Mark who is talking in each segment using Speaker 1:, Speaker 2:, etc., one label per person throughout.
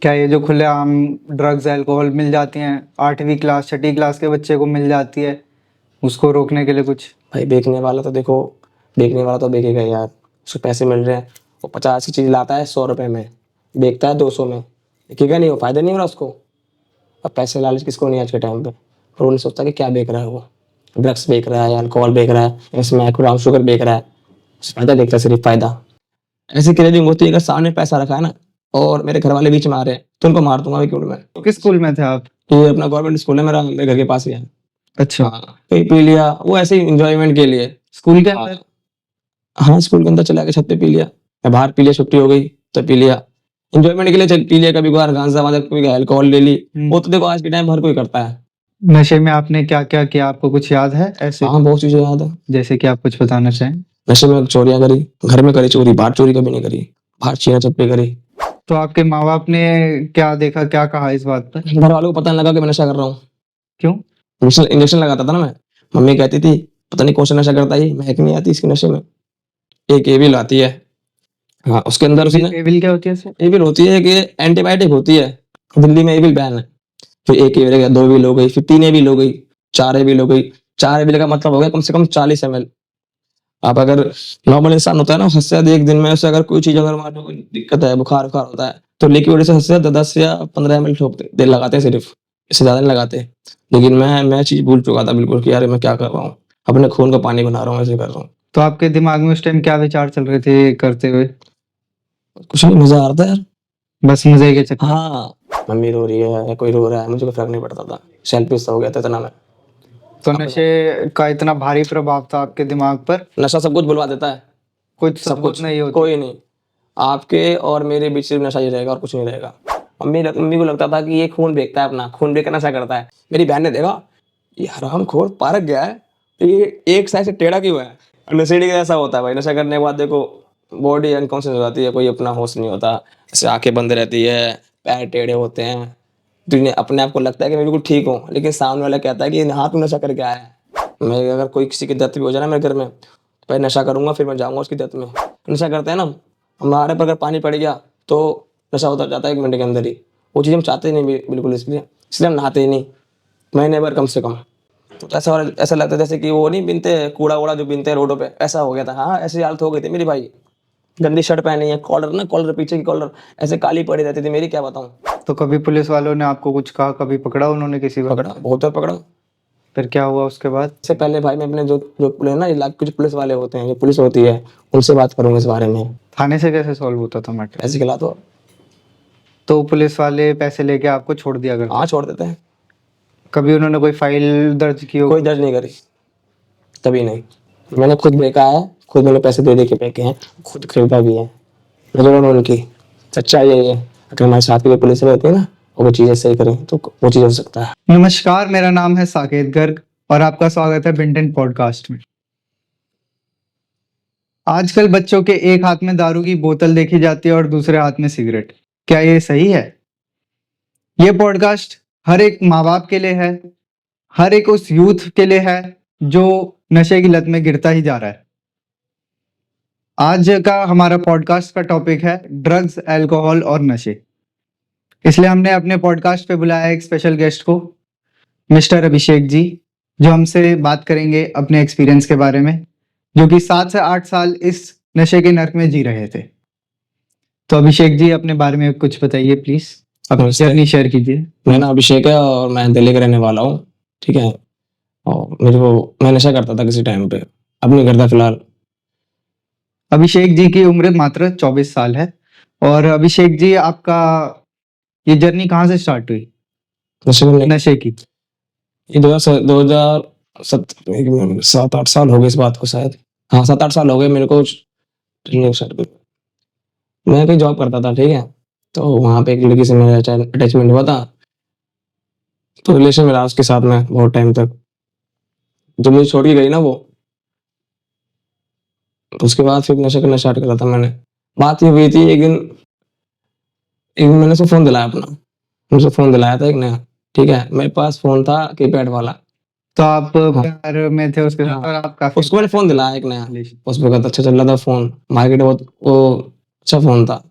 Speaker 1: क्या ये जो खुलेआम ड्रग्स अल्कोहल मिल जाती हैं 8वीं क्लास 6ठी क्लास के बच्चे को मिल जाती है, उसको रोकने के लिए कुछ?
Speaker 2: भाई बेचने वाला तो देखो, बेचने वाला तो बेचेगा यार, उसको पैसे मिल रहे हैं। वो 50 की चीज़ लाता है 100 रुपये में, बेचता है 200 में, बिकेगा नहीं, वो फायदा नहीं हो रहा उसको। अब पैसे लालच किसको नहीं है आज के टाइम पे। और वो नहीं सोचता कि क्या बेच रहा है, वो ड्रग्स बेच रहा है, अल्कोहल बेच रहा है, स्मैक ब्राउन शुगर बेच रहा है, उसे फायदा देखता है, सिर्फ फायदा। ऐसी क्रेडिंग होती है, अगर सामने पैसा रखा है ना और मेरे घर वाले बीच में आ रहे हैं तो उनको मार दूंगा क्यों मैं।
Speaker 1: तो किस स्कूल में थे आप?
Speaker 2: ये अपना गवर्नमेंट स्कूल है मेरा, मेरे घर के पास ही है।
Speaker 1: अच्छा।
Speaker 2: हाँ, कहीं पी लिया, वो ऐसे ही इंजॉयमेंट के लिए।
Speaker 1: स्कूल के
Speaker 2: हाँ,
Speaker 1: अंदर?
Speaker 2: हाँ स्कूल के अंदर चला के छत पे पी लिया, मैं बाहर पी लिया, छुट्टी हो गई तो पी लिया, इंजॉयमेंट के लिए चल पी लिया, कभी कभार गांजा वाजा, कभी अल्कोहल ले ली। वो तो देखो आज के टाइम हर कोई करता है।
Speaker 1: नशे में आपने क्या क्या किया, आपको कुछ याद है ऐसे?
Speaker 2: हाँ बहुत चीजें याद है।
Speaker 1: जैसे कि आप कुछ बताना चाहें।
Speaker 2: नशे में चोरियां करी, घर में करी चोरी, बाहर चोरी कभी नहीं करी, बाहर छीना चप्पी करी।
Speaker 1: तो आपके माँ बाप ने क्या देखा, क्या कहा इस बात पर?
Speaker 2: घर वालों को पता नहीं लगा कि मैं नशा कर रहा हूँ।
Speaker 1: क्यों?
Speaker 2: इंजेक्शन लगाता था ना मैं, मम्मी कहती थी पता नहीं कौन सा नशा करता है ये, महक नहीं आती इसके नशे में। एक एविल आती है, हाँ उसके अंदर उसी ने
Speaker 1: एविल क्या होती है सर?
Speaker 2: एविल होती है कि एंटीबायोटिक होती है, दिल्ली में एविल बैन है। फिर एक एविल हो गया, 2 एविल हो गई, फिर 3 एविल हो गई, 4 एविल हो गई। 4 एविल का मतलब हो गया कम से कम 40 ml। आप अगर नॉर्मल इंसान होता है ना, उससे ज्यादा एक दिन में उसे अगर कोई चीज अगर मान लो कोई दिक्कत है, बुखार बुखार होता है तो लिक्विड से सबसे ज्यादा 10 या 15 ml ठोकते दे लगाते हैं सिर्फ, इससे ज्यादा नहीं लगाते। लेकिन मैं चीज भूल चुका था बिल्कुल कि यार मैं क्या कर रहा हूँ, अपने खून का पानी बना रहा हूँ, ऐसे कर रहा हूँ।
Speaker 1: तो आपके दिमाग में उस टाइम क्या विचार चल रहे थे करते हुए?
Speaker 2: कुछ नहीं, मजा आ रहा था यार,
Speaker 1: बस मजे के चक्कर?
Speaker 2: हाँ। मम्मी रो रही है या कोई रो रहा है, मुझे कोई फर्क नहीं पड़ता था, सेल्फिश हो गया था इतना मैं।
Speaker 1: तो नशे का इतना भारी प्रभाव था आपके दिमाग पर?
Speaker 2: नशा सब कुछ भुलवा देता है,
Speaker 1: कुछ
Speaker 2: सब
Speaker 1: सबूत
Speaker 2: कुछ
Speaker 1: नहीं होती?
Speaker 2: कोई नहीं, आपके और मेरे बीच सिर्फ नशा ही रहेगा और कुछ नहीं रहेगा। मम्मी को लगता था कि ये खून बेचता है, अपना खून बेच कर नशा करता है। मेरी बहन ने देखा ये हरामखोर पार्क गया है, ये एक साइड से टेढ़ा क्यों है। नशेड़ी का ऐसा होता है भाई, नशा करने के बाद देखो बॉडी अनकॉन्शियस हो जाती है, कोई अपना होश नहीं होता, ऐसे आंखें बंद रहती है, पैर टेढ़े होते हैं। दुनिया अपने आप को लगता है कि मैं बिल्कुल ठीक हूँ, लेकिन सामने वाला कहता है कि हाँ तू नशा करके आया है। मैं अगर कोई किसी की डेथ भी हो जाए ना मेरे घर में, तो पहले नशा करूंगा फिर मैं जाऊंगा उसकी डेथ में। नशा करते हैं ना, हमारे पर अगर पानी पड़ गया तो नशा उतर जाता है 1 मिनट के अंदर ही। वो चीज़ हम चाहते ही नहीं बिल्कुल, इसलिए इसलिए हम नहाते ही नहीं महीने भर कम से कम। तो ऐसा लगता है जैसे कि वो नहीं बिनते कूड़ा वूड़ा जो बिनते हैं रोडों पे, ऐसा हो गया था। हाँ ऐसी हालत हो गई थी मेरी भाई, गंदी शर्ट पहनी है, कॉलर पीछे की कॉलर ऐसे काली पड़ी रहती थी मेरी, क्या बताऊं।
Speaker 1: तो कभी पुलिस वालों ने आपको कुछ कहा, कभी पकड़ा उन्होंने किसी बार?
Speaker 2: पकड़ा, बहुत बार पकड़ा।
Speaker 1: फिर क्या हुआ उसके बाद?
Speaker 2: इससे पहले भाई मैं अपने जो जो पुलिस ना इलाके के जो पुलिस वाले होते हैं, जो पुलिस होती है, उनसे बात करूंगा इस बारे में।
Speaker 1: थाने से कैसे सॉल्व होता था मैटर?
Speaker 2: ऐसे खिला
Speaker 1: तो पुलिस वाले पैसे लेके आपको छोड़ दिया करते?
Speaker 2: हाँ छोड़ देते हैं।
Speaker 1: कभी उन्होंने कोई फाइल दर्ज की हो?
Speaker 2: कोई दर्ज नहीं करी, कभी नहीं। मैंने खुद बेचा है, खुद मैंने पैसे दे दे के बेचे हैं, खुद खरीदा भी है। नजर उनकी सच्चाई यही है, अगर हमारे साथ की कोई पुलिस रहती है ना और वो चीजें सही करें तो वो चीज हो सकता है।
Speaker 1: नमस्कार, मेरा नाम है साकेत गर्ग और आपका स्वागत है बिंटन पॉडकास्ट में। आजकल बच्चों के एक हाथ में दारू की बोतल देखी जाती है और दूसरे हाथ में सिगरेट। क्या ये सही है? ये पॉडकास्ट हर एक माँ बाप के लिए है, हर एक उस यूथ के लिए है जो नशे की लत में गिरता ही जा रहा है। आज का हमारा पॉडकास्ट का टॉपिक है ड्रग्स, अल्कोहल और नशे। इसलिए हमने अपने पॉडकास्ट पे बुलाया एक स्पेशल गेस्ट को, मिस्टर अभिषेक जी, जो हमसे बात करेंगे अपने एक्सपीरियंस के बारे में, जो कि 7 से 8 साल इस नशे के नर्क में जी रहे थे। तो अभिषेक जी अपने बारे में कुछ बताइए प्लीज, अपनी
Speaker 2: नमस्ते।
Speaker 1: जर्नी शेयर कीजिए।
Speaker 2: मेरा नाम अभिषेक है और मैं दिल्ली का रहने वाला हूँ, ठीक है। और मैं नशा करता था किसी टाइम पे, अब नहीं करता फिलहाल।
Speaker 1: अभिषेक जी की उम्र मात्र 24 साल है। और अभिषेक जी, आपका ये जर्नी कहाँ से स्टार्ट हुई
Speaker 2: नशे में
Speaker 1: नशे की?
Speaker 2: ये 7-8 साल हो गए इस बात को शायद, हाँ 7-8 साल हो गए मेरे को। मैं कहीं जॉब करता था, ठीक है, तो वहाँ पे एक लड़की से मेरा अटैचमेंट हुआ था, तो रिलेशन में रहा उसके साथ में बहुत टाइम तक। जब मुझे छोड़ के गई ना वो, तो उसके बाद फिर नशा करना स्टार्ट करा था मैंने। बात ये हुई थी एक दिन मैंने उसको फोन दिलाया अपना, मुझे फोन दिलाया था एक नया, ठीक है, मेरे पास फोन था कीपैड वाला।
Speaker 1: तो आप
Speaker 2: हाँ।
Speaker 1: प्यार में थे उसके साथ और आप काफी
Speaker 2: उसको मैंने फोन दिलाया एक नया,
Speaker 1: relation-
Speaker 2: उस पर कहता अच्छा चल रहा था फोन, मार्केट बहुत वो अच्छा फोन था,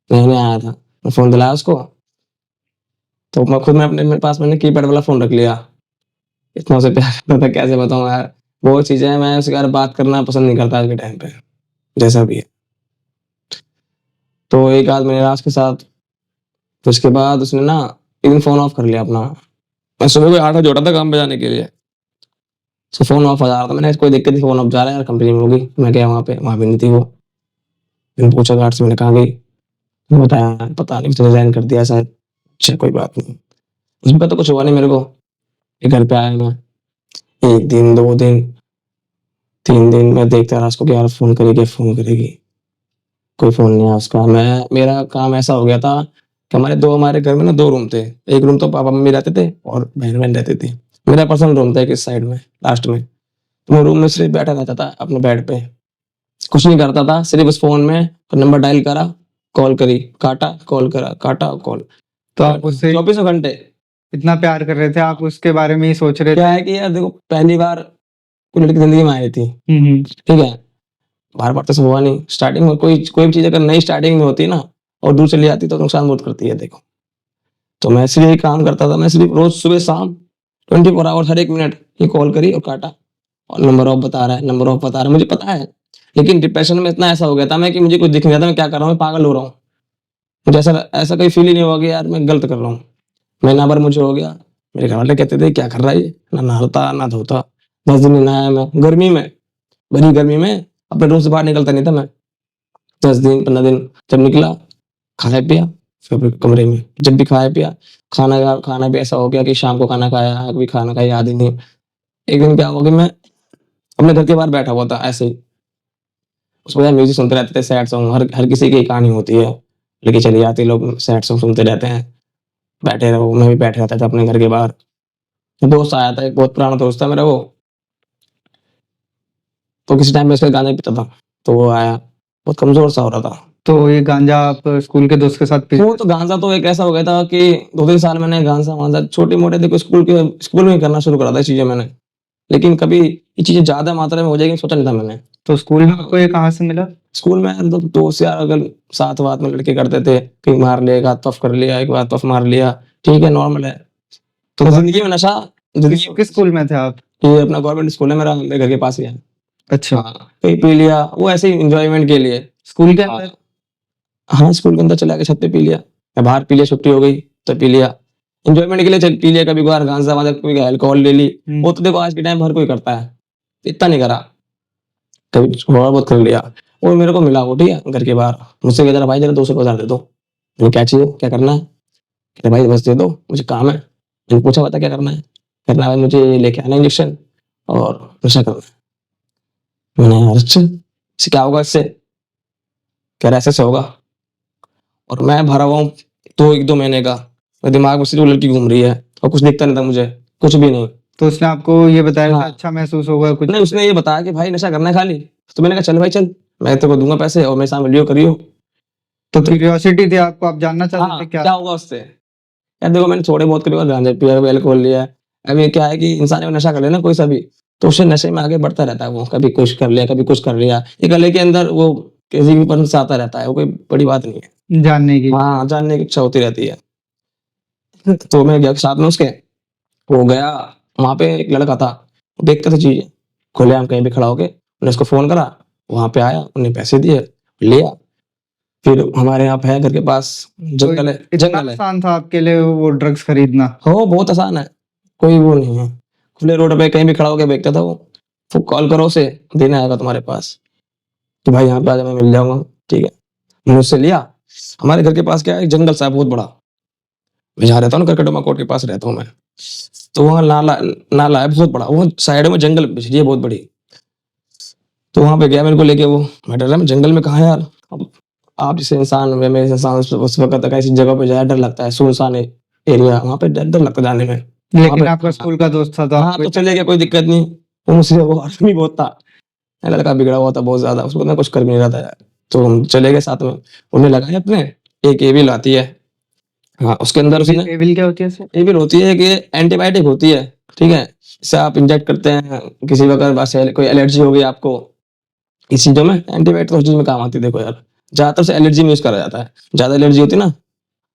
Speaker 2: नया नया आया था। मैं फोन दिलाया उसको, तो मैं खुद में अपने मेरे पास मैंने कीपैड वाला फ़ोन रख लिया। इतना उसे प्यार करता था कैसे बताऊँ यार। वो चीज़ें मैं उसके बारे में बात करना पसंद नहीं करता आज के टाइम पे, जैसा भी है। तो एक आध महीने रहा उसके साथ, फिर उसके बाद उसने ना एक दिन फ़ोन ऑफ कर लिया अपना। मैं सुबह को 8 बजे उठा था काम पे जाने के लिए। उसका फ़ोन ऑफ आ जा रहा था, मैंने कोई दिक्कत नहीं फ़ोन ऑफ जा रहा है यार कंपनी में होगी। मैं गया वहाँ पे, वहाँ भी नहीं थी वो। मैंने पूछा गार्ड से मैंने कहा गई? उसने बताया पता नहीं उसने रिज़ाइन कर दिया शायद। अच्छा कोई बात नहीं। उसमें तो कुछ हुआ नहीं मेरे को। फिर घर पे आया मैं, 1 दिन, 2 दिन, 3 दिन मैं देखता रहा उसको कि यार फ़ोन करेगी, फ़ोन करेगी। कोई फ़ोन नहीं आया उसका। मेरा काम ऐसा हो गया था कि हमारे घर में ना 2 रूम थे। एक रूम तो पापा-मम्मी रहते थे और बहन-वहन रहती थी। मेरा पर्सनल रूम था एक इस साइड में, लास्ट में। तो मैं रूम में सिर्फ बैठा रहता था अपने बेड पे। कुछ नहीं करता था, सिर्फ उस फ़ोन में नंबर डायल करा, कॉल करी, काटा, कॉल करा, काटा, कॉल।
Speaker 1: तो आप उससे
Speaker 2: चौबीसों घंटे।
Speaker 1: इतना प्यार कर रहे थे, आप उसके बारे में ही सोच रहे थे।
Speaker 2: क्या है कि यार देखो पहली बार कोई लड़की ज़िंदगी में आई थी,
Speaker 1: हम्म।
Speaker 2: ठीक है? बार-बार तो ऐसा हुआ नहीं। स्टार्टिंग में कोई भी चीज़ अगर नई स्टार्टिंग में होती है ना और दूर चली जाती है तो नुकसान बहुत करती है देखो। तो मैं इसलिए काम करता था, मैं सिर्फ रोज़ सुबह-शाम 24 आवर्स हर 1 मिनट ये कॉल करी और काटा और नंबर ऑफ बता रहा है, नंबर ऑफ बता रहा है, मुझे पता है। लेकिन डिप्रेशन में इतना ऐसा हो गया था मैं कि मुझे कुछ दिख नहीं रहा था मैं क्या कर रहा हूँ, मैं पागल हो रहा हूँ। मुझे ऐसा ऐसा कभी फ़ील ही नहीं हुआ कि यार मैं गलत कर रहा हूँ। महीना भर मुझे हो गया, मेरे घरवाले कहते थे क्या कर रहा है ये? ना नहाता, ना धोता। 10 दिन नहीं नहाया मैं, गर्मी में, भरी गर्मी में अपने रूम से बाहर निकलता नहीं था मैं। 10 दिन, 15 दिन जब निकला, खाया-पिया, फिर अपने कमरे में। जब भी खाया-पिया, खाना भी ऐसा हो गया कि शाम को खाना खाया, कभी खाना खाया याद ही नहीं। एक दिन क्या हुआ कि मैं अपने घर के बाहर बैठा हुआ था ऐसे ही। उसके बाद म्यूज़िक सुनते रहते थे सैड सॉन्ग हर हर किसी की कहानी होती है। लेके चली जाती है लोग सैड सॉन्ग सुनते रहते हैं। बैठे रहो, मैं भी बैठे रहता था अपने घर के बाहर। दोस्त आया था, एक बहुत पुराना दोस्त था मेरा वो, तो किसी टाइम मैं उसके गांजा पीता था, तो वो आया, बहुत कमज़ोर सा हो रहा था।
Speaker 1: तो ये गांजा आप स्कूल के दोस्त के साथ पी?
Speaker 2: वो तो गांजा तो एक ऐसा हो गया था कि 2-3 साल मैंने गांजा-वांजा छोटे-मोटे देखो स्कूल में ही करना शुरू करा था ये चीज़ें मैंने। लेकिन कभी ये चीज़ें ज़्यादा मात्रा में हो जाएगी सोचा नहीं था मैंने।
Speaker 1: तो स्कूल में आपको ये कहाँ से मिला?
Speaker 2: स्कूल में यार दोस्त यार अगर साथ-वाथ में लड़के करते थे, कहीं मार लिया, एक आध पफ कर लिया, एक आध पफ मार लिया, ठीक है नॉर्मल है। तो ज़िंदगी में नशा
Speaker 1: किस स्कूल में थे आप?
Speaker 2: ये अपना गवर्नमेंट स्कूल है मेरे घर के पास ही है।
Speaker 1: अच्छा।
Speaker 2: हाँ, कहीं पी लिया, वो ऐसे ही एन्जॉयमेंट के लिए।
Speaker 1: स्कूल के
Speaker 2: हाँ।
Speaker 1: अंदर?
Speaker 2: हाँ, स्कूल के अंदर चला के छत पे पी लिया, या बाहर पी लिया छुट्टी हो गई तो पी लिया। एन्जॉयमेंट के लिए चल पी लिया कभी-कभार गांजा-वांजा, कभी अल्कोहल ले ली। वो तो देखो आज के टाइम हर कोई करता है, इतना नहीं करा। कभी थोड़ा बहुत कर लिया। वो मेरे को मिला वो ठीक है, घर के बाहर। मुझसे कह रहा भाई ज़रा 200 हज़ार दे दो। मैंने क्या चाहिए? क्या करना है? कहते भाई बस दे दो, मुझे काम है। मैंने पूछा बता क्या करना है? कह रहा है भाई मुझे ये लेके आना है इंजेक्शन और नशा करना है। मैंने यार अच्छा, इससे क्या होगा इससे? कह रहा है ऐसे-ऐसे होगा। और मैं भरा हुआ हूँ 1-2 महीने का। मेरे दिमाग में सिर्फ़ वो लड़की घूम रही है और कुछ दिखता नहीं था मुझे, कुछ भी नहीं।
Speaker 1: तो उसने आपको ये बताया था
Speaker 2: हाँ।
Speaker 1: अच्छा महसूस होगा कुछ?
Speaker 2: नहीं, उसने ये बताया कि भाई नशा करना है खाली। तो मैंने कहा चल भाई चल, मैं तेरे को दूँगा पैसे और मेरे साथ वीडियो करियो।
Speaker 1: तो क्यूरियोसिटी थी आपको, आप जानना चाहते
Speaker 2: हाँ,
Speaker 1: थे क्या?
Speaker 2: क्या होगा उससे? यार देखो मैंने थोड़े बहुत कभी गांजा पिया, कभी अल्कोहल लिया है। अब ये क्या है कि इंसान जब नशा कर ले ना कोई सा भी, तो उससे नशे में आगे बढ़ता रहता है वो। कभी कुछ कर लिया, कभी कुछ कर लिया। ये गले के अंदर वो किसी भी पन से आता रहता है, वो कोई बड़ी बात नहीं है।
Speaker 1: जानने की?
Speaker 2: हाँ, जानने की इच्छा होती रहती है। तो मैं गया साथ में उसके, वो गया, वहाँ पे एक लड़का था, वो देखता था चीज़ें, खुलेआम कहीं भी खड़ा होके, मैंने उसको फ़ोन करा, वहाँ पे आया, उन्हें पैसे दिए, लिया। फिर हमारे यहाँ पे है घर के पास
Speaker 1: तो
Speaker 2: जंगल है
Speaker 1: इतना
Speaker 2: जंगल है।
Speaker 1: आसान था आपके लिए वो ड्रग्स खरीदना?
Speaker 2: हो बहुत आसान है, कोई वो नहीं है। खुले रोड पे कहीं भी खड़ा होके बेचता था वो। तो कॉल करो उसे, देने आएगा तुम्हारे पास, कि भाई यहाँ पे आजा मैं मिल जाऊँगा, ठीक है। मैंने उससे लिया, हमारे घर के पास क्या है एक जंगल सा है बहुत बड़ा। मैं जहाँ रहता हूँ ना करकटमा कोर्ट के पास रहता हूँ मैं। तो वहाँ नाला नाला है बहुत बड़ा, वो साइड में जंगल बिछड़ी है बहुत बड़ी। तो वहाँ पे गया मेरे को लेके वो, मैं डर रहा मैं जंगल में कहाँ यार? अब आप जैसे इंसान मैं जैसे इंसान उस वक़्त तक ऐसी जगह पे जाया डर लगता है, सुनसान है एरिया, वहाँ पे डर डर लगता है जाने में। वहाँ
Speaker 1: लेकिन
Speaker 2: पे
Speaker 1: आपका स्कूल का दोस्त था तो
Speaker 2: हाँ,
Speaker 1: आपको
Speaker 2: तो चले गए कोई दिक्कत नहीं। वो मुझसे वो आदमी बहुत था, लड़का बिगड़ा हुआ था बहुत ज़्यादा, उसको मैं कुछ कर भी नहीं रहा था यार। तो हम चले गए साथ में, उन्हें लगाए अपने, एक एविल आती है। हाँ, उसके अंदर उसने
Speaker 1: एविल क्या होती है सर?
Speaker 2: एविल होती है कि एंटीबायोटिक होती है, ठीक है? इसे आप इंजेक्ट करते हैं, किसी भी अगर बस कोई एलर्जी हो गई आपको, इस चीज़ों में एंटीबायोटिक तो उस चीज़ में काम आती है देखो यार। ज़्यादातर से एलर्जी में यूज़ करा जाता है। ज़्यादा एलर्जी होती है ना,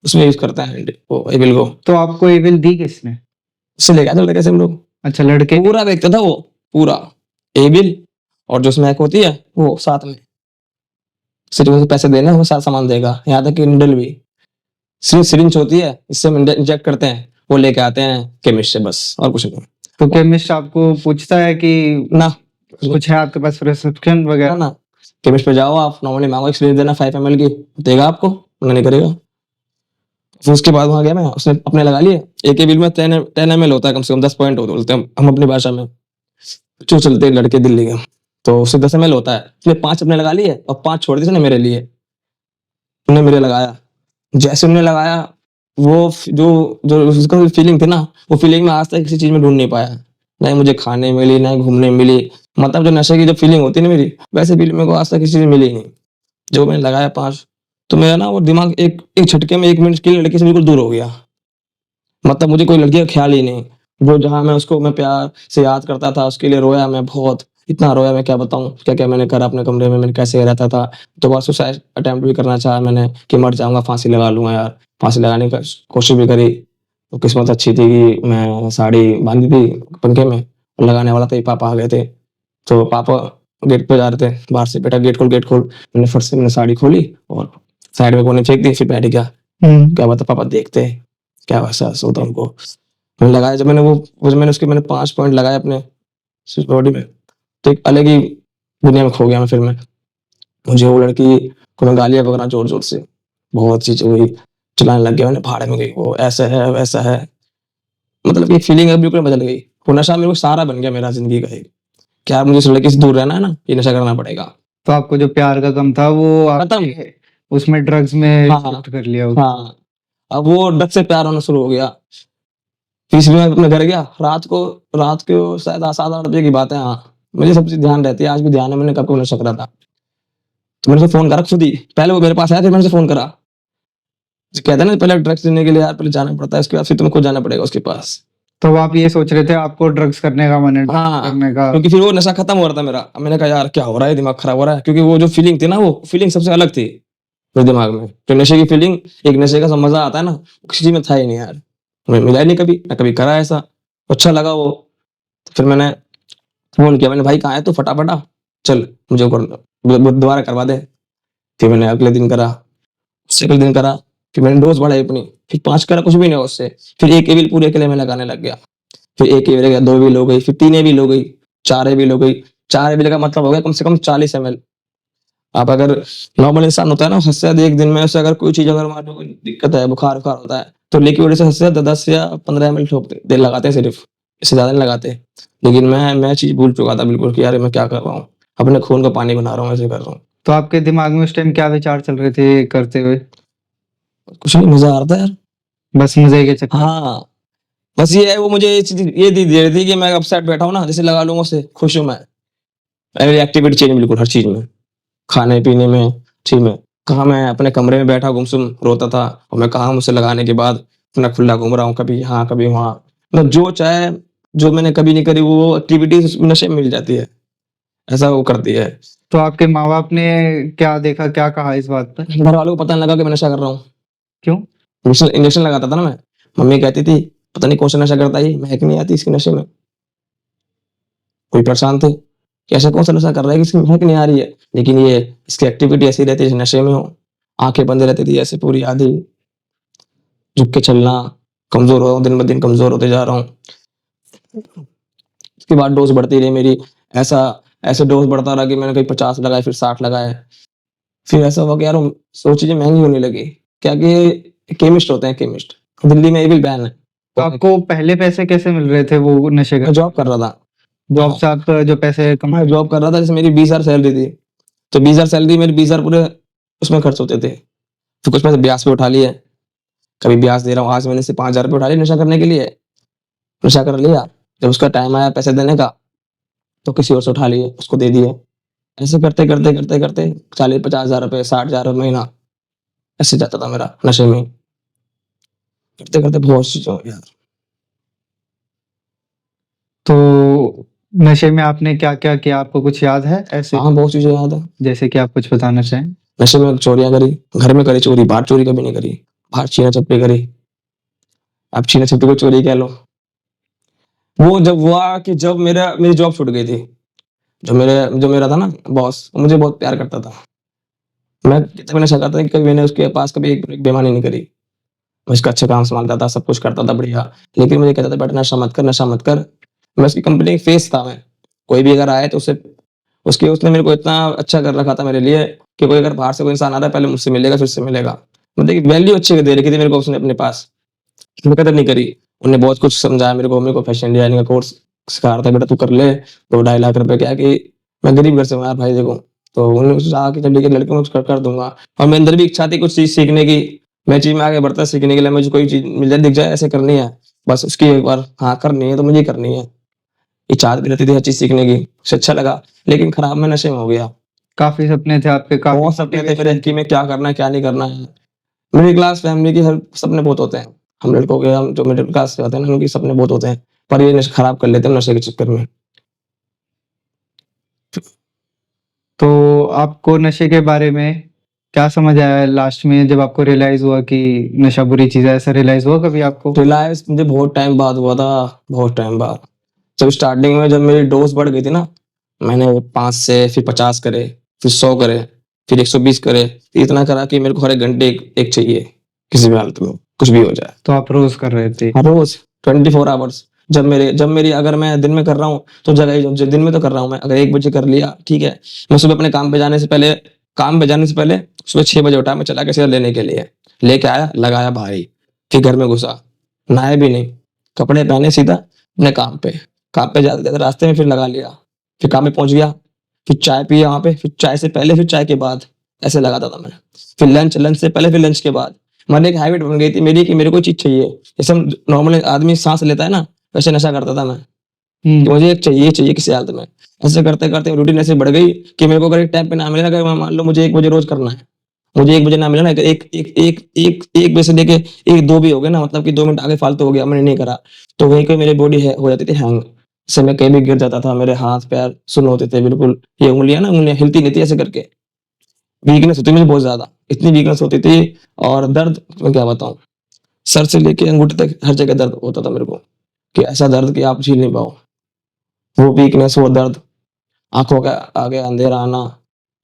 Speaker 2: उसमें यूज करते हैं वो एविल को।
Speaker 1: तो आपको एविल दी किसने?
Speaker 2: उससे ले गया था लड़के से हम लोग,
Speaker 1: अच्छा, लड़के।
Speaker 2: पूरा बेचता था वो, पूरा एविल और जो स्मैक होती है वो साथ में, सिर्फ उसे पैसे देना, वो सारा सामान देगा, यहाँ तक कि निडल भी। सिर्फ सिरिंज होती है, इससे हम इंजेक्ट करते हैं, वो लेके आते हैं केमिस्ट से, बस और कुछ नहीं।
Speaker 1: तो केमिस्ट आपको पूछता है कि
Speaker 2: ना
Speaker 1: कुछ है आपके पास प्रिस्क्रिप्शन
Speaker 2: ना
Speaker 1: वगैरह?
Speaker 2: ना, केमिस्ट पे जाओ आप, नॉर्मली मांगो एक सिरिंज देना 5 ml की, देगा आपको, मना नहीं करेगा। फिर उसके बाद वहां गया मैं, उसने अपने लगा लिए। एक बिल में 10 ml होता है, कम से कम 10 पॉइंट बोलते हैं हम अपनी भाषा में, जो चलते हैं लड़के दिल्ली के, तो उससे 10 ml होता है। उसने 5 अपने लगा लिए और 5 छोड़ दिए उसने मेरे लिए। उन्होंने मेरे लगाया, जैसे उन्होंने लगाया, वो जो जो उसका फीलिंग थी ना, वो फीलिंग में आज तक किसी चीज में ढूंढ नहीं पाया। ना ही मुझे खाने मिली, ना ही घूमने मिली, मतलब जो नशे की जो फीलिंग होती है ना मेरी, वैसे फीलिंग मेरे को आज तक किसी चीज में मिली ही नहीं। जो मैंने लगाया 5, तो मेरा ना वो दिमाग एक एक झटके में 1 मिनट के लिए लड़की से बिल्कुल दूर हो गया। मतलब मुझे कोई लड़की का ख्याल ही नहीं। वो जहाँ मैं उसको मैं प्यार से याद करता था, उसके लिए रोया मैं बहुत, इतना रोया मैं क्या बताऊं, क्या क्या मैंने करा अपने कमरे में, मैंने कैसे रहता था। तो बार सुसाइड अटेम्प्ट भी करना चाहा मैंने कि मर जाऊंगा, फांसी लगा लूंगा यार, फांसी लगाने की कोशिश भी करी। तो किस्मत अच्छी थी कि मैं साड़ी बांधी थी पंखे में, और लगाने वाला था, पापा आ गए थे। तो पापा गेट पे जा रहे थे, बाहर से, बेटा गेट खोल गेट खोल। मैंने फट से मैंने साड़ी खोली और साइड में कोने फेंक दी, फिर बैठ गया। क्या बता पापा देखते हैं क्या वैसा होता उनको। मैंने लगाया, जब मैंने वो मैंने उसके मैंने 5 पॉइंट लगाए अपने बॉडी में, तो एक अलग ही दुनिया में खो गया मैं। फिर मैं, मुझे वो लड़की को मैं गालियां बकरा जोर जोर से, बहुत चीजें हुई, चिल्लाने लग गया, मैंने भाड़े में गई, वो ऐसा है वैसा है, मतलब ये फीलिंग अब बिल्कुल बदल गई। वो नशा मेरे को सहारा बन गया मेरा जिंदगी का एक, क्या मुझे इस लड़की से दूर रहना है ना, ये नशा करना पड़ेगा।
Speaker 1: तो आपको जो प्यार का गम था वो
Speaker 2: खत्म।
Speaker 1: आपने उसमें ड्रग्स में
Speaker 2: हाँ
Speaker 1: शिफ्ट कर लिया?
Speaker 2: हाँ, अब वो ड्रग से प्यार होना शुरू हो गया। फिर इसलिए मैं अपने घर गया, रात को शायद 7-8 बजे की बात है। हाँ, मुझे सब चीज ध्यान रहती है, आज भी ध्यान है, मैंने कब को नशा करा था। तो मैंने उसे फोन करा खुद ही, पहले वो मेरे पास आया, फिर मैंने उसे फोन करा। जो कहते हैं ना, पहले ड्रग्स लेने के लिए यार पहले जाना पड़ता है, उसके बाद फिर तुम्हें खुद जाना पड़ेगा उसके पास।
Speaker 1: तो आप ये सोच रहे थे आपको ड्रग्स करने का मन है,
Speaker 2: हाँ,
Speaker 1: करने का?
Speaker 2: क्योंकि फिर वो नशा खत्म हो रहा था मेरा। अब मैंने कहा यार क्या हो रहा है, दिमाग खराब हो रहा है, क्योंकि वो जो फीलिंग थी ना, वो फीलिंग सबसे अलग थी मेरे दिमाग में। तो नशे की फीलिंग, एक नशे का सब मजा आता है ना, वो किसी चीज में था ही नहीं यार, मैं मिला ही नहीं कभी, ना कभी करा ऐसा। अच्छा लगा वो। तो फिर मैंने फोन किया, मैंने भाई कहाँ है तू, फटाफट आ, चल मुझे दोबारा करवा दे। फिर मैंने अगले दिन करा, उससे अगले दिन करा, फिर मैंने डोज बढ़ाई अपनी, फिर 5 करा, कुछ भी नहीं हुआ उससे। फिर एक एविल पूरे अकेले में लगाने लग गया। फिर एक एविल हो गया, 2 एविल हो गई, फिर 3 एविल हो गई, 4 एविल हो गई। 4 एविल का मतलब हो गया कम से कम 40 ml। आप अगर नॉर्मल इंसान होता है ना, उससे शायद एक दिन में उसे अगर कोई चीज, अगर मान लो कोई दिक्कत है, बुखार बुखार होता है, तो लिक्विड से हद से 10 या 15 ml ठोकते दे लगाते हैं सिर्फ, इससे ज्यादा नहीं लगाते। लेकिन मैं चीज भूल चुका था बिल्कुल कि यार मैं क्या कर रहा हूँ, अपने खून का पानी बना रहा हूँ, ऐसे कर रहा हूँ।
Speaker 1: तो आपके दिमाग में उस टाइम क्या विचार चल रहे थे करते हुए?
Speaker 2: कुछ नहीं, मजा आ रहा था यार।
Speaker 1: बस मजे के चक्कर?
Speaker 2: हाँ, बस ये है, वो मुझे ये चीज ये दी दे रही थी कि मैं अपसेट बैठा हूँ ना, जैसे लगा लूंगा उससे, खुश हूँ मैं। मेरी एक्टिविटी चेंज बिल्कुल हर चीज में, खाने पीने में, चीज में। कहाँ मैं अपने कमरे में बैठा गुमसुम रोता था, और मैं कहाँ मुझसे लगाने के बाद अपना खुला घूम रहा हूँ, कभी यहाँ कभी वहाँ। मतलब जो चाहे, जो मैंने कभी नहीं करी वो एक्टिविटीज नशे में मिल जाती है, ऐसा वो करती है।
Speaker 1: तो आपके माँ बाप ने क्या देखा, क्या कहा इस बात पर?
Speaker 2: घर वालों को पता नहीं लगा कि मैं नशा कर रहा हूँ।
Speaker 1: क्यों?
Speaker 2: इंजेक्शन लगाता था ना मैं, मम्मी कहती थी पता नहीं कौन सा नशा करता है ये, महक नहीं आती इसके नशे में। कोई परेशान थे कि ऐसा कौन सा नशा कर रहा है कि इसकी महक नहीं आ रही है, लेकिन ये इसकी एक्टिविटी ऐसी रहती है जैसे नशे में हो। आंखें बंद रहती थी ऐसे पूरी आधी, झुक के चलना, कमजोर हो रहा हूँ, दिन ब दिन कमजोर होते जा रहा हूँ। उसके बाद डोज बढ़ती रही मेरी, ऐसा ऐसे डोज बढ़ता रहा कि मैंने कहीं 50 लगाए, फिर 60 लगाए। फिर ऐसा हुआ कि यार सो चीजें महंगी होने लगी, क्या कि केमिस्ट होते हैं, केमिस्ट दिल्ली में एविल बैन है।
Speaker 1: तो आपको पहले पैसे कैसे मिल रहे थे वो नशे
Speaker 2: मैं
Speaker 1: का?
Speaker 2: जॉब कर रहा था,
Speaker 1: जॉब से आप जो पैसे
Speaker 2: मैं जॉब कर रहा था, जैसे मेरी 20,000 सैलरी थी, तो 20,000 सैलरी मेरी 20,000 पूरे उसमें खर्च होते थे। तो कुछ पैसे ब्याज पे उठा लिए, कभी ब्याज दे रहा हूँ, आज मैंने से 5,000 रुपये उठा लिए नशा करने के लिए, नशा कर लिया। जब उसका टाइम आया पैसे देने का, तो किसी और से उठा लिए, उसको दे दिए। ऐसे करते करते करते करते 40-50,000 रुपये, 60,000 महीना ऐसे जाता था मेरा नशे में, करते करते बहुत चीजें हो यार।
Speaker 1: तो नशे में आपने क्या क्या किया, आपको कुछ याद है ऐसे?
Speaker 2: हाँ, बहुत चीजें याद है।
Speaker 1: जैसे कि आप कुछ बताना चाहें?
Speaker 2: नशे में चोरियां करी, घर में करी चोरी, बाहर चोरी कभी नहीं करी। बाहर छीना झपटी करी। अब छीना झपटी को चोरी कह लो। वो जब हुआ कि जब मेरी जॉब छूट गई थी, जो मेरा था ना बॉस, वो मुझे बहुत प्यार करता था। मैं कितना भी नशा करता था, कभी मैंने उसके पास कभी एक बेईमानी नहीं करी। मैं उसका अच्छा काम संभालता था, सब कुछ करता था बढ़िया। लेकिन मुझे कहता था बेटा नशा मत कर, नशा मत कर। मैं उसकी कंपनी का फेस था मैं। कोई भी अगर आए तो उसने मेरे को इतना अच्छा कर रखा था मेरे लिए कि कोई अगर बाहर से कोई इंसान आ रहा है पहले मुझसे मिलेगा फिर उससे मिलेगा। मतलब वैल्यू अच्छी दे रखी थी मेरे को उसने अपने पास। मैंने कदर नहीं करी। उन्होंने बहुत कुछ समझाया मेरे को फैशन डिजाइनिंग का कोर्स सिखा रहा था, बेटा तू कर ले। 2-2.5 लाख रुपए क्या कि मैं गरीब घर से हूँ यार भाई देखो। तो उन्होंने कहा कि चल ठीक है लड़के मैं कुछ कर दूंगा। और मेरे अंदर भी इच्छा थी कुछ चीज सीखने की। मैं चीज में आगे बढ़ता सीखने के लिए, मुझे कोई चीज मिल जाए दिख जाए ऐसे करनी है। बस उसकी एक बार हाँ करनी है तो मुझे करनी है। इच्छा भी रहती थी हर चीज सीखने की, उसे अच्छा लगा। लेकिन खराब मैं नशे में हो गया।
Speaker 1: काफी सपने थे आपके, काफी
Speaker 2: बहुत सपने थे मेरे
Speaker 1: मोटिवेशन
Speaker 2: कि
Speaker 1: थी।
Speaker 2: मैं क्या करना है क्या नहीं करना है। मिडिल क्लास फैमिली की हर सपने बहुत होते हैं। हम लड़कों के, हम जो मिडिल क्लास से आते हैं ना उनके सपने बहुत होते हैं। पर ये नशे खराब कर लेते हैं नशे के चक्कर में।
Speaker 1: तो आपको नशे के बारे में क्या समझ आया लास्ट में, जब आपको रियलाइज हुआ कि नशा बुरी चीज है? ऐसा रियलाइज हुआ कभी आपको?
Speaker 2: रिलायंस मुझे बहुत टाइम बाद हुआ था, बहुत टाइम बाद। जब स्टार्टिंग में जब मेरी डोज बढ़ गई थी ना, मैंने 5 से फिर 50 करे, फिर 100 करे, फिर 120 करे। इतना करा कि मेरे को हर एक घंटे एक चाहिए, किसी भी हालत में कुछ भी हो जाए।
Speaker 1: तो आप रोज कर रहे थे?
Speaker 2: हर रोज 24 आवर्स। जब मेरी अगर मैं दिन में कर रहा हूँ तो दिन में तो कर रहा हूँ मैं, अगर 1 बजे कर लिया ठीक है। मैं सुबह अपने काम पे जाने से पहले सुबह 6 बजे उठा, मैं चला के सीधा लेने के लिए। लेके आया, लगाया भाई, फिर घर में घुसा, नहाया भी नहीं, कपड़े पहने सीधा अपने काम पे जाते जाते रास्ते में फिर लगा लिया। फिर काम पे पहुंच गया, फिर चाय पिया वहां पे, फिर चाय से पहले फिर चाय के बाद, ऐसे लगाता था मैं। फिर लंच से पहले फिर लंच के बाद। मैंने एक हैबिट बन गई थी मेरी कि मेरे को चीज चाहिए। जैसे हम नॉर्मल आदमी सांस लेता है ना, वैसे नशा करता था मैं कि मुझे एक चाहिए चाहिए किसी हालत में। ऐसे करते करते रूटीन ऐसे बढ़ गई कि मेरे को अगर एक टाइम पे ना मिले ना, अगर मान लो मुझे 1 बजे रोज करना है, मुझे 1 बजे ना मिला ना, एक बजे से लेके 1-2 भी हो गए ना, मतलब कि 2 मिनट आगे फालतू हो गया, मैंने नहीं करा, तो वहीं पे मेरी बॉडी हो जाती थी हैंग। जैसे मैं कहीं भी गिर जाता था, मेरे हाथ पैर सुन्न होते थे बिल्कुल। ये उंगलियां हिलती नहीं थी ऐसे करके। वीकनेस होती मुझे बहुत ज्यादा, इतनी वीकनेस होती थी। और दर्द मैं क्या बताऊं, सर से लेके अंगूठे तक हर जगह दर्द होता था मेरे को, कि ऐसा दर्द कि आप झेल नहीं पाओ। वो वीकनेस, वो दर्द, आंखों के आगे अंधेरा आना,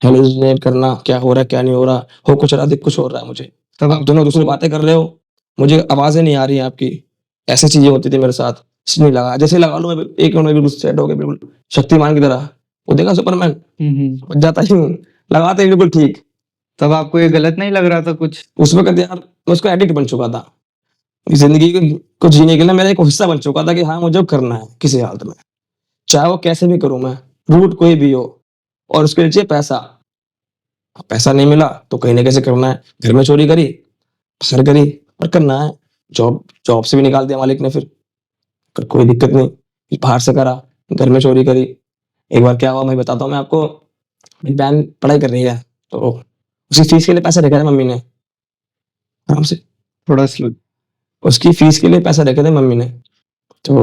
Speaker 2: हेलुसिनेट करना, क्या हो रहा है क्या नहीं हो रहा, हो कुछ रहा दिख कुछ हो रहा है मुझे।
Speaker 1: तब
Speaker 2: आप दोनों दूसरी
Speaker 1: आपको
Speaker 2: बातें कर रहे हो, मुझे आवाजें नहीं आ रही है आपकी। ऐसी चीजें होती थी मेरे साथ। नहीं लगा, जैसे लगा लो मैं 1 मिनट में बिल्कुल सेट हो गया, बिल्कुल शक्तिमान की तरह। वो देखा सुपरमैन, बच जाता ही हूँ, लगाते ही बिल्कुल ठीक।
Speaker 1: तब आपको ये गलत नहीं लग रहा था कुछ?
Speaker 2: उस वक्त यार मैं उसका एडिक्ट बन चुका था। जिंदगी को जीने के लिए मेरा एक हिस्सा बन चुका था कि हाँ मुझे अब करना है किसी हालत में, चाहे वो कैसे भी करूं मैं, रूट कोई भी हो। और उसके लिए चाहिए पैसा। अब पैसा नहीं मिला तो कहीं ना कैसे करना है, घर में चोरी करी, सर करी, और करना है। जॉब जॉब से भी निकाल दिया मालिक ने फिर, पर कोई दिक्कत नहीं, फिर बाहर से करा, घर में चोरी करी। एक बार क्या हुआ मैं बताता हूँ मैं आपको। मेरी बहन पढ़ाई कर रही है, तो उसकी फीस के लिए पैसे रखे थे मम्मी ने, आराम से।
Speaker 1: थोड़ा स्लो।
Speaker 2: उसकी फीस के लिए पैसे रखे थे मम्मी ने। तो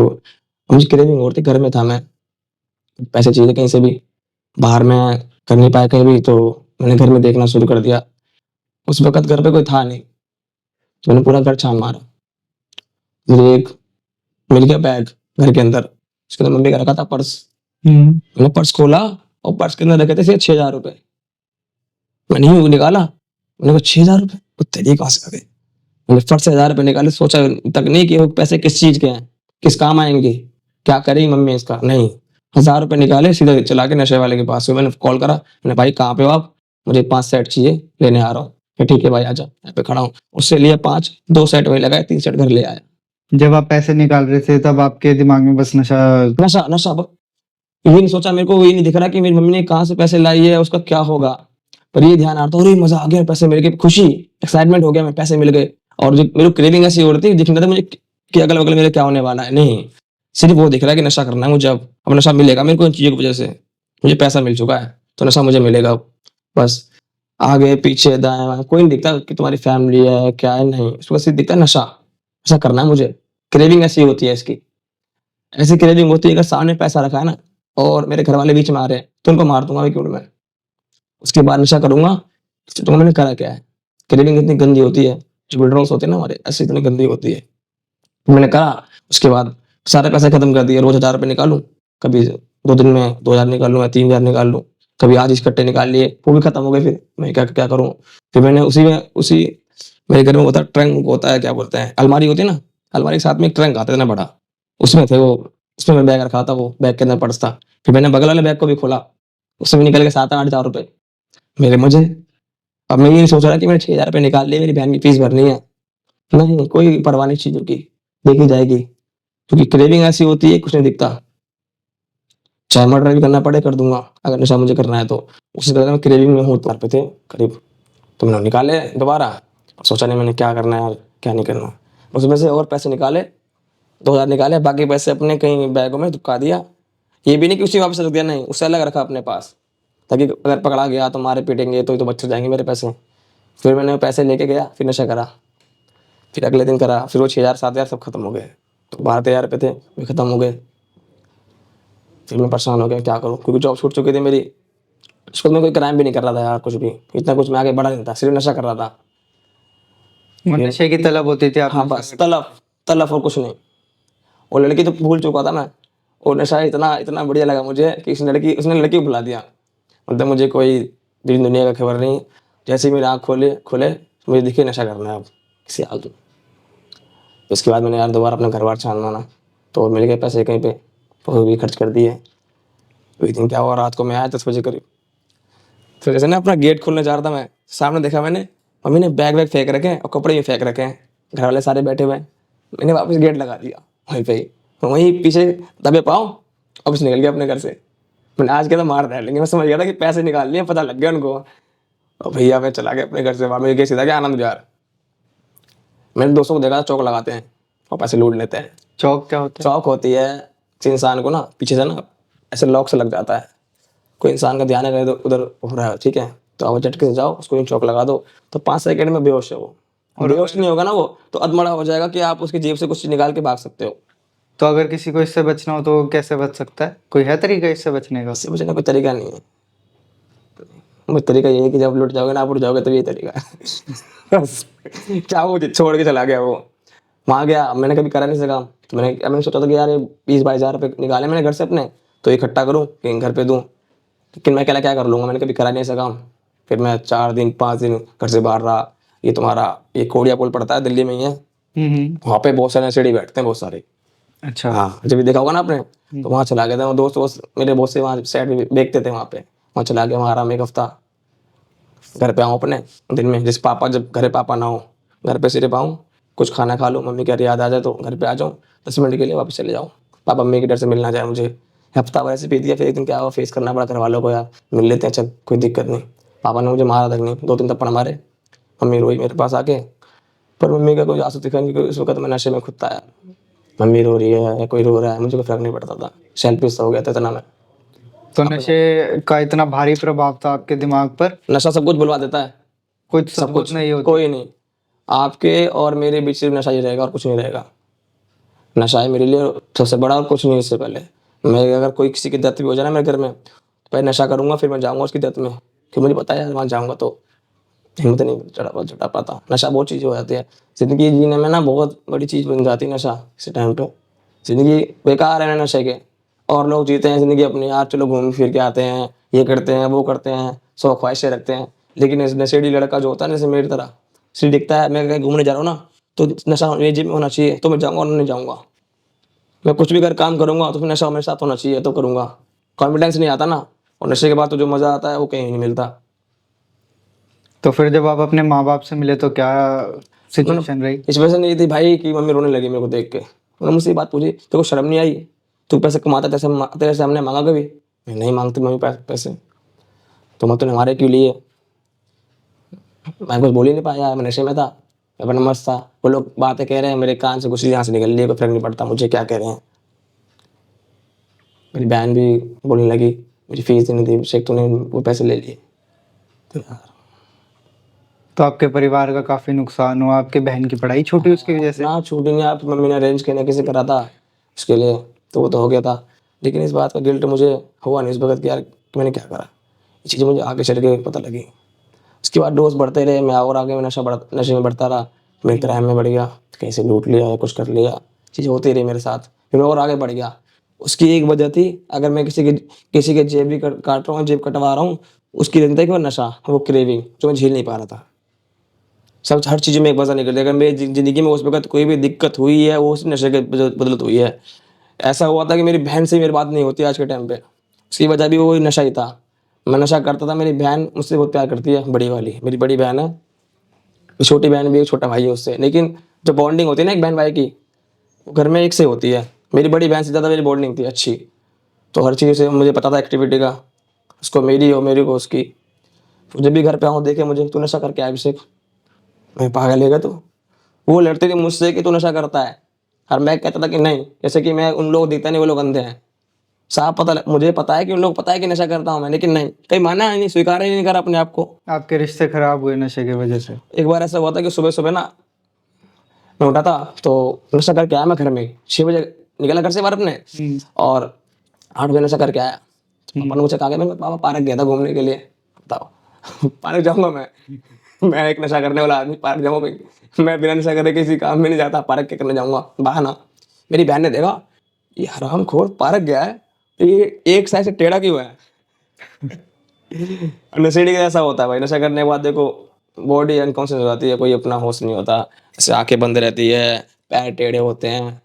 Speaker 2: मुझे क्रेविंग और थी, घर में था मैं, पैसे चाहिए थे कहीं से भी, बाहर में कर नहीं पाया कहीं भी, तो मैंने घर में देखना शुरू कर दिया। उस वक़्त घर पे कोई था नहीं, तो मैंने पूरा घर छान मारा। मुझे एक मिल गया बैग घर के अंदर, उसके अंदर मम्मी का रखा था पर्स। मैंने पर्स खोला और पर्स के अंदर रखे थे सिर्फ 6,000 रुपए। मैंने यूँ निकाला, मैंने कहा 6,000 रुपए! वो तेरी कहाँ से आ गए? मैंने फट से 1,000 रुपए निकाले, सोचा तक नहीं कि वो पैसे किस चीज़ के हैं, किस काम आएँगे, क्या करेगी मम्मी इसका? नहीं, 1,000 रुपए निकाले, सीधा चला के नशे वाले के पास गया। मैंने कॉल करा, मैंने भाई कहाँ पे हो आप? मुझे 5 सेट चाहिए, लेने आ रहा हूँ। फिर ठीक है भाई आजा, यहाँ पे खड़ा हूँ। उससे लिए 5, 2 सेट वहीं लगाए, 3 सेट घर ले आया।
Speaker 1: जब आप पैसे निकाल रहे थे तब आपके दिमाग में बस नशा?
Speaker 2: नशा नशा ब ये नहीं सोचा, मेरे को ये नहीं दिख रहा कि मेरी मम्मी ने कहाँ से पैसे लाई है, उसका क्या होगा? पर ये ध्यान आ रहा था, अरे मज़ा आ गया, पैसे मिल गए, खुशी, एक्साइटमेंट हो गया, मैं पैसे मिल गए। और जो मेरी क्रेविंग ऐसी हो रही थी, दिख नहीं रहा था मुझे कि अगल-बगल मेरे क्या होने वाला है, नहीं। सिर्फ़ वो दिख रहा है कि नशा करना है मुझे अब नशा मिलेगा मेरे को इन चीज़ों की वज़ह से। मुझे पैसा मिल चुका है, तो नशा मुझे मिलेगा अब। बस आगे, पीछे, दाएँ-बाएँ कोई नहीं दिखता कि तुम्हारी फैमिली है, क्या है, नहीं। उसको सिर्फ़ दिखता है नशा, नशा करना है मुझे। क्रेविंग ऐसी होती है इसकी। ऐसी क्रेविंग होती है, अगर सामने पैसा रखा है ना और मेरे घर वाले बीच में आ रहे हैं, तो उनको मार दूँगा एक मिनट में। उसके बाद नशा करूँगा, तो मैंने करा क्या है? क्रेविंग इतनी गंदी होती है, जो विड्रॉल्स होते हैं ना हमारे, ऐसे इतनी गंदी होती है। मैंने करा, उसके बाद सारे पैसे खत्म कर दिए। रोज 1000 रुपये निकालूं, कभी 2 दिन में 2000 निकाल लूं या 3000 निकाल लूं, कभी आज इकट्ठे निकाल लिए, वो भी खत्म हो गए। फिर मैं क्या क्या करूं? फिर मैंने उसी मेरे घर में होता ट्रंक होता है, क्या बोलते हैं, अलमारी होती है ना, अलमारी के साथ में एक ट्रंक आता है ना बड़ा, उसमें थे वो, उसमें मैं बैग रखा था, वो बैग के अंदर पर्स था। फिर मैंने बगल वाले बैग को भी खोला, उसमें भी निकल के 7-8 हज़ार रुपए मेरे मुझे। अब मैं ये नहीं सोच रहा कि मैंने 6000 रुपये निकाल लिए, मेरी बहन की फीस भरनी है। नहीं, कोई परवाह नहीं चीजों की, देखी जाएगी, क्योंकि क्रेविंग ऐसी होती है, कुछ नहीं दिखता। चाहे मर्डर भी करना पड़े कर दूंगा, अगर नशा मुझे करना है तो। उसी तरह मैं क्रेविंग में हूँ। पे थे करीब, तो मैंने निकाले दोबारा, सोचा नहीं मैंने क्या करना है यार, क्या नहीं करना। उसमें से और पैसे निकाले, 2000 निकाले, बाकी पैसे अपने कहीं बैगों में दुबका दिया। ये भी नहीं कि उसी वापस रख दिया, नहीं, उससे अलग रखा अपने पास, ताकि अगर पकड़ा गया तो मारे पीटेंगे तो बच जाएंगे मेरे पैसे। फिर मैंने वो पैसे लेके गया, फिर नशा करा, फिर अगले दिन करा, फिर वो 6000 7000 सब खत्म हो गए। तो 12-13 रुपये थे, वो खत्म हो गए। फिर मैं परेशान हो गया, क्या करूँ, क्योंकि जॉब छूट चुकी थी मेरी। उसको मैं कोई क्राइम भी नहीं कर रहा था यार, कुछ भी इतना कुछ मैं आगे बढ़ा नहीं था, सिर्फ नशा कर रहा था।
Speaker 1: वो नशे की तलब होती थी, आप
Speaker 2: हाँ
Speaker 1: नशा
Speaker 2: बस तलब, तलब और कुछ नहीं। वो लड़की तो भूल चुका था मैं, वो नशा इतना इतना बढ़िया लगा मुझे कि उसने लड़की को भुला दिया। मतलब मुझे कोई दिन दुनिया का खबर नहीं, जैसे ही मेरी आँख खोले मुझे दिखे नशा करना है अब किसी हाल में। उसके बाद मैंने यार दोबारा अपना घर बार छान माना, तो मिल गए पैसे कहीं पे, वो भी खर्च कर दिए। तो एक दिन क्या हुआ, रात को मैं आया 10 बजे करीब, फिर जैसे ना अपना गेट खोलने जा रहा था मैं, सामने देखा मैंने मम्मी ने बैग वैग फेंक रखे हैं और कपड़े भी फेंक रखे हैं, घर वाले सारे बैठे हुए हैं। मैंने वापस गेट लगा दिया वहीं पे ही, वहीं पीछे दबे पाँव वापस निकल गया अपने घर से। मैंने आज के तो मार डालेंगे, मैं समझ गया था कि पैसे निकाल लिए, पता लग गया उनको। और भैया मैं चला गया अपने घर से, वहाँ में गया सीधा गया आनंद विहार। मैंने दोस्तों को देखा चौक लगाते हैं और पैसे लूट लेते हैं।
Speaker 1: चौक क्या होता है?
Speaker 2: चौक होती है किसी इंसान को ना पीछे से ना ऐसे लॉक से लग जाता है, कोई इंसान का ध्यान है इधर उधर हो रहा है, ठीक है, तो आप झटके से जाओ उसको यूं चौक लगा दो, तो 5 सेकंड में बेहोश है वो। और बेहोश नहीं होगा ना वो, तो अधमरा हो जाएगा कि आप उसकी जेब से कुछ निकाल के भाग सकते हो।
Speaker 1: तो अगर किसी को इससे बचना हो तो वो कैसे बच सकता है? कोई है तरीका इससे बचने का?
Speaker 2: इससे बचने का कोई तरीका नहीं है, वो तरीका ये है कि जब लुट जाओगे ना, आप उठ जाओगे, तो ये तरीका है। बस, क्या वो छोड़ के चला गया वो, वहाँ गया, मैंने कभी करा नहीं सका। तो मैंने सोचा था कि यार ये 20-22 हज़ार रुपये निकाले मैंने घर से अपने, तो इकट्ठा करूँ कहीं घर पे दूँ, लेकिन मैं अकेला क्या कर लूँगा, मैंने कभी करा नहीं सका। फिर मैं 4 दिन 5 दिन घर से बाहर रहा। ये तुम्हारा ये कोड़िया पुल पड़ता है, दिल्ली में ही है, वहाँ पे बहुत सारे नशेड़ी बैठते हैं, बहुत सारे।
Speaker 1: अच्छा।
Speaker 2: हाँ, जब भी देखा होगा ना आपने, तो वहाँ चला गया था। वो दोस्त मेरे बहुत से वहाँ साइड में देखते थे, वहाँ पे वहाँ चला गया, वहाँ आराम 1 हफ्ता। घर पे आऊँ अपने दिन में, जैसे पापा, जब घरे पापा ना हो, घर पे सिर्फ आऊँ, कुछ खाना खा लूँ, मम्मी की याद आ जाए तो घर पे आ जाऊँ, 10 मिनट के लिए वापस चले जाऊँ, पापा मम्मी के डर से मिलना जाए मुझे। हफ्ता भर ऐसे बीत गया, फिर एक दिन क्या हुआ, फेस करना पड़ा घर वालों को, यार मिल लेते हैं, चल कोई दिक्कत नहीं। पापा ने मुझे मारा तक नहीं, 2-3 थप्पड़ मारे। मम्मी रोई मेरे पास आके, पर मम्मी का कोई आंसू दिखा नहीं, क्योंकि उस वक्त मैं नशे में खुद था यार। मम्मी रो रही है या कोई रो रहा है, मुझे कोई फर्क नहीं पड़ता था, सेल्फिश हो गया था इतना मैं।
Speaker 1: तो नशे का इतना भारी प्रभाव था आपके दिमाग पर?
Speaker 2: नशा सब कुछ बुलवा देता है,
Speaker 1: कुछ
Speaker 2: सब
Speaker 1: सबूत
Speaker 2: कुछ,
Speaker 1: नहीं होती?
Speaker 2: कोई नहीं। आपके और मेरे बीच सिर्फ नशा ही रहेगा और कुछ नहीं रहेगा। नशा है मेरे लिए सबसे बड़ा, और कुछ नहीं। इससे पहले मैं, अगर कोई किसी की डेथ भी हो जाए ना मेरे घर में, तो पहले नशा करूंगा, फिर मैं जाऊंगा उसकी डेथ में, क्योंकि मुझे पता है यार वहाँ जाऊंगा तो हिम्मत नहीं चढ़ा पाता। नशा बहुत चीज़ हो जाती है ज़िंदगी जीने में ना, बहुत बड़ी चीज़ बन जाती है नशा किसी टाइम पे। ज़िंदगी बेकार है ना नशे के, और लोग जीते हैं ज़िंदगी अपनी, यार चलो घूम फिर के आते हैं, ये करते हैं वो करते हैं, सौ ख्वाहिशें रखते हैं। लेकिन इस नशेड़ी लड़का जो होता है ना, जैसे मेरी तरह, सिर्फ दिखता है मैं कहीं घूमने जा रहा हूँ ना, तो नशा मेरी जेब में होना चाहिए तो मैं जाऊँगा, और नहीं जाऊँगा। मैं कुछ भी अगर काम करूँगा तो फिर नशा मेरे साथ होना चाहिए तो करूँगा। कॉन्फिडेंस नहीं आता ना, और नशे के बाद तो जो मज़ा आता है वो कहीं नहीं मिलता।
Speaker 1: तो फिर जब आप अपने माँ बाप से मिले तो क्या सिचुएशन रही?
Speaker 2: इस वजह से नहीं थी भाई कि मम्मी रोने लगी मेरे को देख के। उन्होंने मुझसे ये बात पूछी, तेरे को शर्म नहीं आई, तू पैसे कमाता, तेरे से हमने मांगा कभी? मैं नहीं मांगती मम्मी पैसे, तो मैं तूने हमारे क्यों लिए? मैं कुछ बोल ही नहीं पाया, मैं नशे में था, मैं अपना मस्त था। वो लोग बातें कह रहे हैं, मेरे कान से गुस्से यहाँ से निकल लिए, कोई फर्क नहीं पड़ता मुझे क्या कह रहे हैं। मेरी बहन भी बोलने लगी, मुझे फीस देनी थी, शेख तूने वो पैसे ले लिए। तो यार
Speaker 1: तो आपके परिवार का काफी नुकसान हुआ, आपके बहन की पढ़ाई छूटी उसकी वजह से?
Speaker 2: ना छूटी नहीं, आप मम्मी ने अरेंज करने किसी करा था उसके लिए, तो वो तो हो गया था। लेकिन इस बात का गिल्ट मुझे हुआ नहीं इस वक्त कि यार मैंने क्या करा। ये चीज़ें मुझे आगे चल के पता लगी। उसके बाद डोज बढ़ते रहे, मैं और आगे में नशे में बढ़ता रहा। मैं क्राइम में बढ़ गया, कहीं से लूट लिया या कुछ कर लिया, चीज़ होती रही मेरे साथ, फिर मैं और आगे बढ़ गया। उसकी एक वजह थी, अगर मैं किसी के जेब भी काट रहा हूँ, जेब कटवा रहा हूँ, उसकी रीज़न था कि वो नशा, वो क्रेविंग जो मैं झेल नहीं पा रहा था। सब हर चीज़ में एक वजह निकल अगर मेरी ज़िंदगी में उस वक़्त कोई भी दिक्कत हुई है, वो उस नशे के बदौलत हुई है। ऐसा हुआ था कि मेरी बहन से मेरी बात नहीं होती आज के टाइम पे, उसकी वजह भी वही नशा ही था। मैं नशा करता था, मेरी बहन मुझसे बहुत प्यार करती है, बड़ी वाली, मेरी बड़ी बहन है, छोटी बहन भी, एक छोटा भाई है उससे, लेकिन जो बॉन्डिंग होती है ना एक बहन भाई की, वो घर में एक से होती है। मेरी बड़ी बहन से ज़्यादा मेरी बॉन्डिंग थी अच्छी, तो हर चीज़ से मुझे पता था एक्टिविटी का, उसको मेरी और मेरी को उसकी। तो जब भी घर पे आऊँ देखे मुझे, तू नशा करके आया अभिषेक, मैं पागल है क्या तू? वो लड़ते थे मुझसे कि तू नशा करता है, और मैं कहता था कि नहीं, जैसे कि मैं उन लोगों को दिखता नहीं, वो लोग अंधे हैं। साफ मुझे पता है कि उन लोग पता है कि नशा करता हूँ मैं, लेकिन नहीं, कहीं माना ही नहीं, स्वीकार ही नहीं करा अपने आप को।
Speaker 1: आपके रिश्ते खराब हुए नशे की वजह से?
Speaker 2: एक बार ऐसा हुआ था कि सुबह सुबह ना मैं उठा था, तो नशा करके आया मैं घर में, 6 बजे निकला घर से बाहर अपने, और 8 बजे नशा करके आया। तो पापा ने मुझे कहा कि मैं पापा पार्क गया था घूमने के लिए। बताओ पार्क जाऊंगा मैं एक नशा करने वाला आदमी पार्क जाऊंगा भाई? मैं बिना नशा करे किसी काम में नहीं जाता, पार्क क्या करने जाऊंगा? बहाना। मेरी बहन ने देखा, ये हरामखोर पार्क गया है, तो ये एक साइड से टेढ़ा क्यों है? नशेड़ी का ऐसा होता है भाई, नशा करने के बाद देखो बॉडी अनकॉन्शियस हो जाती है, कोई अपना होश नहीं होता, ऐसे आंखें बंद रहती है, पैर टेढ़े होते हैं,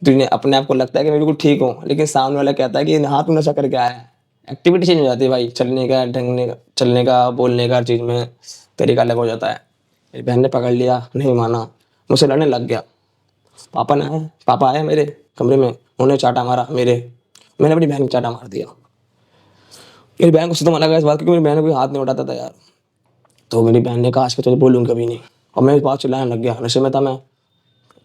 Speaker 2: दुनिया अपने आप को लगता है कि मैं बिल्कुल ठीक हूँ, लेकिन सामने वाला कहता है कि हाँ तू नशा करके आया है। एक्टिविटी चेंज हो जाती है भाई, चलने का, ढंगने का, चलने का, बोलने का, हर चीज़ में तरीका अलग हो जाता है। मेरी बहन ने पकड़ लिया, नहीं माना, मुझसे लड़ने लग गया। पापा आए मेरे कमरे में, उन्होंने चाटा मारा मैंने अपनी बहन को चाटा मार दिया। मेरी बहन को सदमा लगा इस बात, क्योंकि मेरी बहन कोई हाथ नहीं उठाता था यार। तो मेरी बहन ने कहा आज के तुझे बोलूँगा कभी नहीं, और मैं इस बात चिल्लाने लग गया, नशे में था मैं।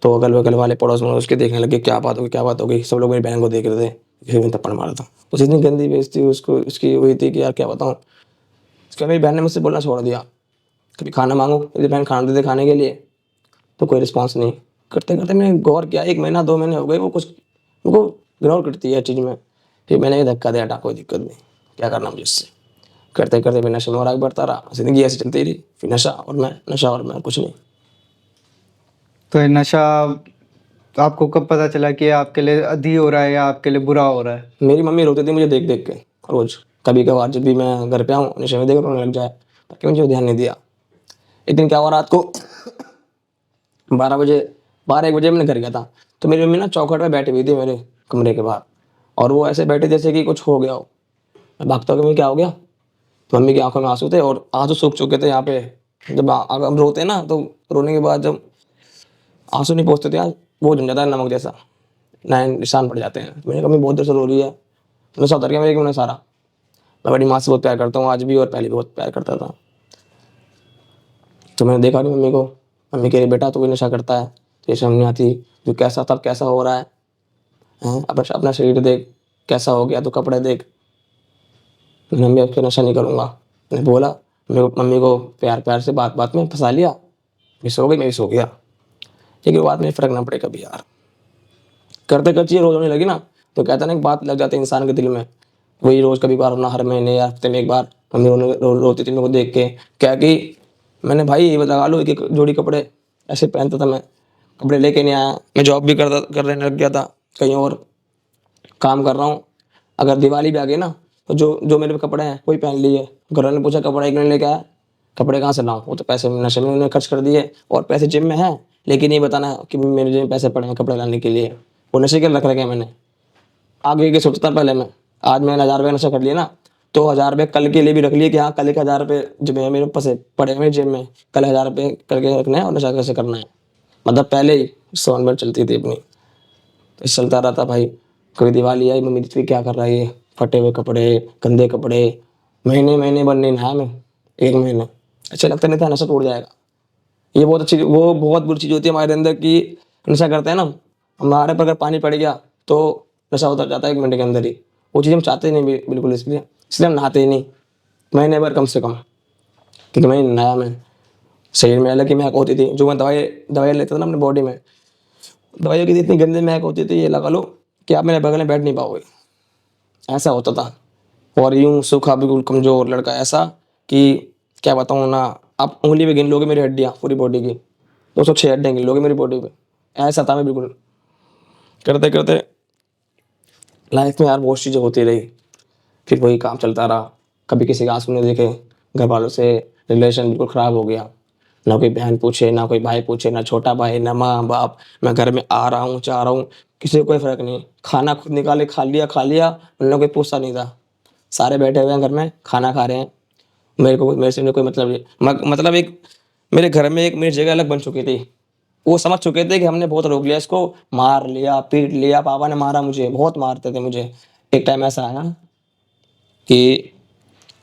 Speaker 2: तो अगल बगल वाले पड़ोस में उसके देखने लगे, क्या बात होगी क्या बात होगी, सब लोग मेरी बहन को देख रहे थे, फिर मैंने थप्पड़ मारा था। उस इतनी गंदी बेइज्जती उसको उसकी हुई थी कि यार क्या बताऊँ। उसके बाद मेरी बहन ने मुझसे बोलना छोड़ दिया, कभी खाना मांगो, मेरी बहन खाना दे दे खाने के लिए, तो कोई रिस्पॉन्स नहीं। करते करते मैंने गौर किया, 1 महीना 2 महीने हो गए, वो कुछ उनको इग्नोर करती है चीज़ में। फिर मैंने ये धक्का दिया, कोई दिक्कत नहीं, क्या करना मुझे इससे। करते करते फिर नशे में और आगे बढ़ता रहा, जिंदगी ऐसे चलती रही, फिर नशा और मैं कुछ नहीं।
Speaker 1: तो ये नशा आपको कब पता चला कि ये आपके लिए अधि हो रहा है या आपके लिए बुरा हो रहा है?
Speaker 2: मेरी मम्मी रोती थी मुझे देख देख के रोज, कभी कभार जब भी मैं घर पे आऊँ नशे में देख रोने लग जाए, ताकि मुझे ध्यान नहीं दिया। एक दिन क्या हुआ, रात को 12 बजे, 12-1 बजे मैंने घर गया था, तो मेरी मम्मी ना चौखट पे बैठी हुई थी मेरे कमरे के बाहर, और वो ऐसे बैठे जैसे कि कुछ हो गया हो। मैं भागता हूँ, क्या हो गया? तो मम्मी की आंखों में आंसू थे, और आंसू सूख चुके थे यहाँ पे। जब हम रोते हैं ना, तो रोने के बाद जब आंसू नहीं पहुँचते थे यार, वो जम जाता है नमक जैसा, नए निशान पड़ जाते हैं। मैंने कहा मम्मी बहुत देर से रो रही है, तो नशा उतर गया मेरे को सारा। मैं बड़ी माँ से बहुत प्यार करता हूँ आज भी, और पहले भी बहुत प्यार करता था। तो मैंने देखा नहीं मम्मी को, मम्मी कह रही बेटा तू भी नशा करता है, तो ये समझ नहीं आती, जो कैसा तब कैसा हो रहा है, हैं? अपना शरीर देख कैसा हो गया, तो कपड़े देख। मैंने मम्मी अब से नशा नहीं करूँगा, मैंने बोला। मम्मी को प्यार प्यार से बात बात में फंसा लिया, ये सो गई, मैं भी सो गया, लेकिन बात में फ़र्क ना पड़े कभी यार। करते करते ये रोज होने लगी ना, तो कहता ना एक बात लग जाती है इंसान के दिल में, वही रोज कभी बार होना, हर महीने या हफ्ते में एक बार मम्मी रोती थी मेरे को देख के। क्या कि मैंने भाई ये लगा लो, एक एक जोड़ी कपड़े ऐसे पहनता था मैं, कपड़े लेके नहीं आया। मैं जॉब भी करने लग गया था, कहीं और काम कर रहा हूँ। अगर दिवाली भी आ गई ना, तो जो जो मेरे पे कपड़े हैं वही पहन लिए। घर वालों ने पूछा कपड़े क्यों नहीं लेके आया, कपड़े कहाँ से लाऊं, वो तो पैसे नशे में उन्होंने खर्च कर दिए, और पैसे जेब में हैं, लेकिन ये बताना कि मेरे जेब में पैसे पड़े हैं कपड़े लाने के लिए, वो नशे के रख रखे मैंने। आगे के सोचता पहले मैं, आज मैंने 1000 रुपये नशा कर लिया ना, तो 1000 रुपये कल के लिए भी रख लिए कि हाँ कल एक 1000 रुपये जब मेरे पास पड़े हुए जेब में, कल 1000 रुपये करके रखना है और नशा कैसे करना है। मतलब पहले ही सोन में चलती थी अपनी, तो चलता रहता भाई। कभी दिवाली आई, मम्मी देखती क्या कर रहा है ये, फटे हुए कपड़े, गंदे कपड़े, महीने महीने भर नहीं नहाया मैं, 1 महीने। अच्छा लगता नहीं था, नशा टूट जाएगा। ये बहुत अच्छी, वो बहुत बुरी चीज़ होती है हमारे अंदर की, नशा करते हैं ना, हमारे पर अगर पानी पड़ गया तो नशा उतर जाता है 1 मिनट के अंदर ही। वो चीज़ हम चाहते ही नहीं बिल्कुल, इसलिए हम नहाते ही नहीं महीने भर कम से कम, क्योंकि मैं नहाया, मैं शरीर में अलग ही महक होती थी। जो मैं दवाई लेता था ना अपने बॉडी में, दवाइयों की इतनी गंदी महक होती थी, ये लगा लो कि आप मेरे बगल में बैठ नहीं पाओगे, ऐसा होता था। और यूं सूखा बिल्कुल कमज़ोर लड़का, ऐसा कि क्या बताऊँ ना, आप उंगली पे गिन लोगे मेरी हड्डियाँ पूरी बॉडी की। 206 हड्डियाँ गिन लोगे मेरी बॉडी पे, ऐसा था मैं बिल्कुल। करते करते लाइफ में यार बहुत चीज़ें होती रही, फिर वही काम चलता रहा, कभी किसी के आंसू नहीं देखे, घर वालों से रिलेशन बिल्कुल ख़राब हो गया, ना कोई बहन पूछे, ना कोई भाई पूछे, ना छोटा भाई, ना माँ बाप। मैं घर में आ रहा हूँ, जा रहा हूँ, किसी को कोई फ़र्क नहीं, खाना खुद निकाले खा लिया, उन कोई पूछता नहीं था। सारे बैठे हुए हैं घर में, खाना खा रहे हैं, मेरे से उन्हें कोई मतलब नहीं। मतलब एक मेरे घर में एक मेरी जगह अलग बन चुकी थी। वो समझ चुके थे कि हमने बहुत रोक लिया इसको, मार लिया, पीट लिया, पापा ने मारा मुझे, बहुत मारते थे मुझे। एक टाइम ऐसा आया कि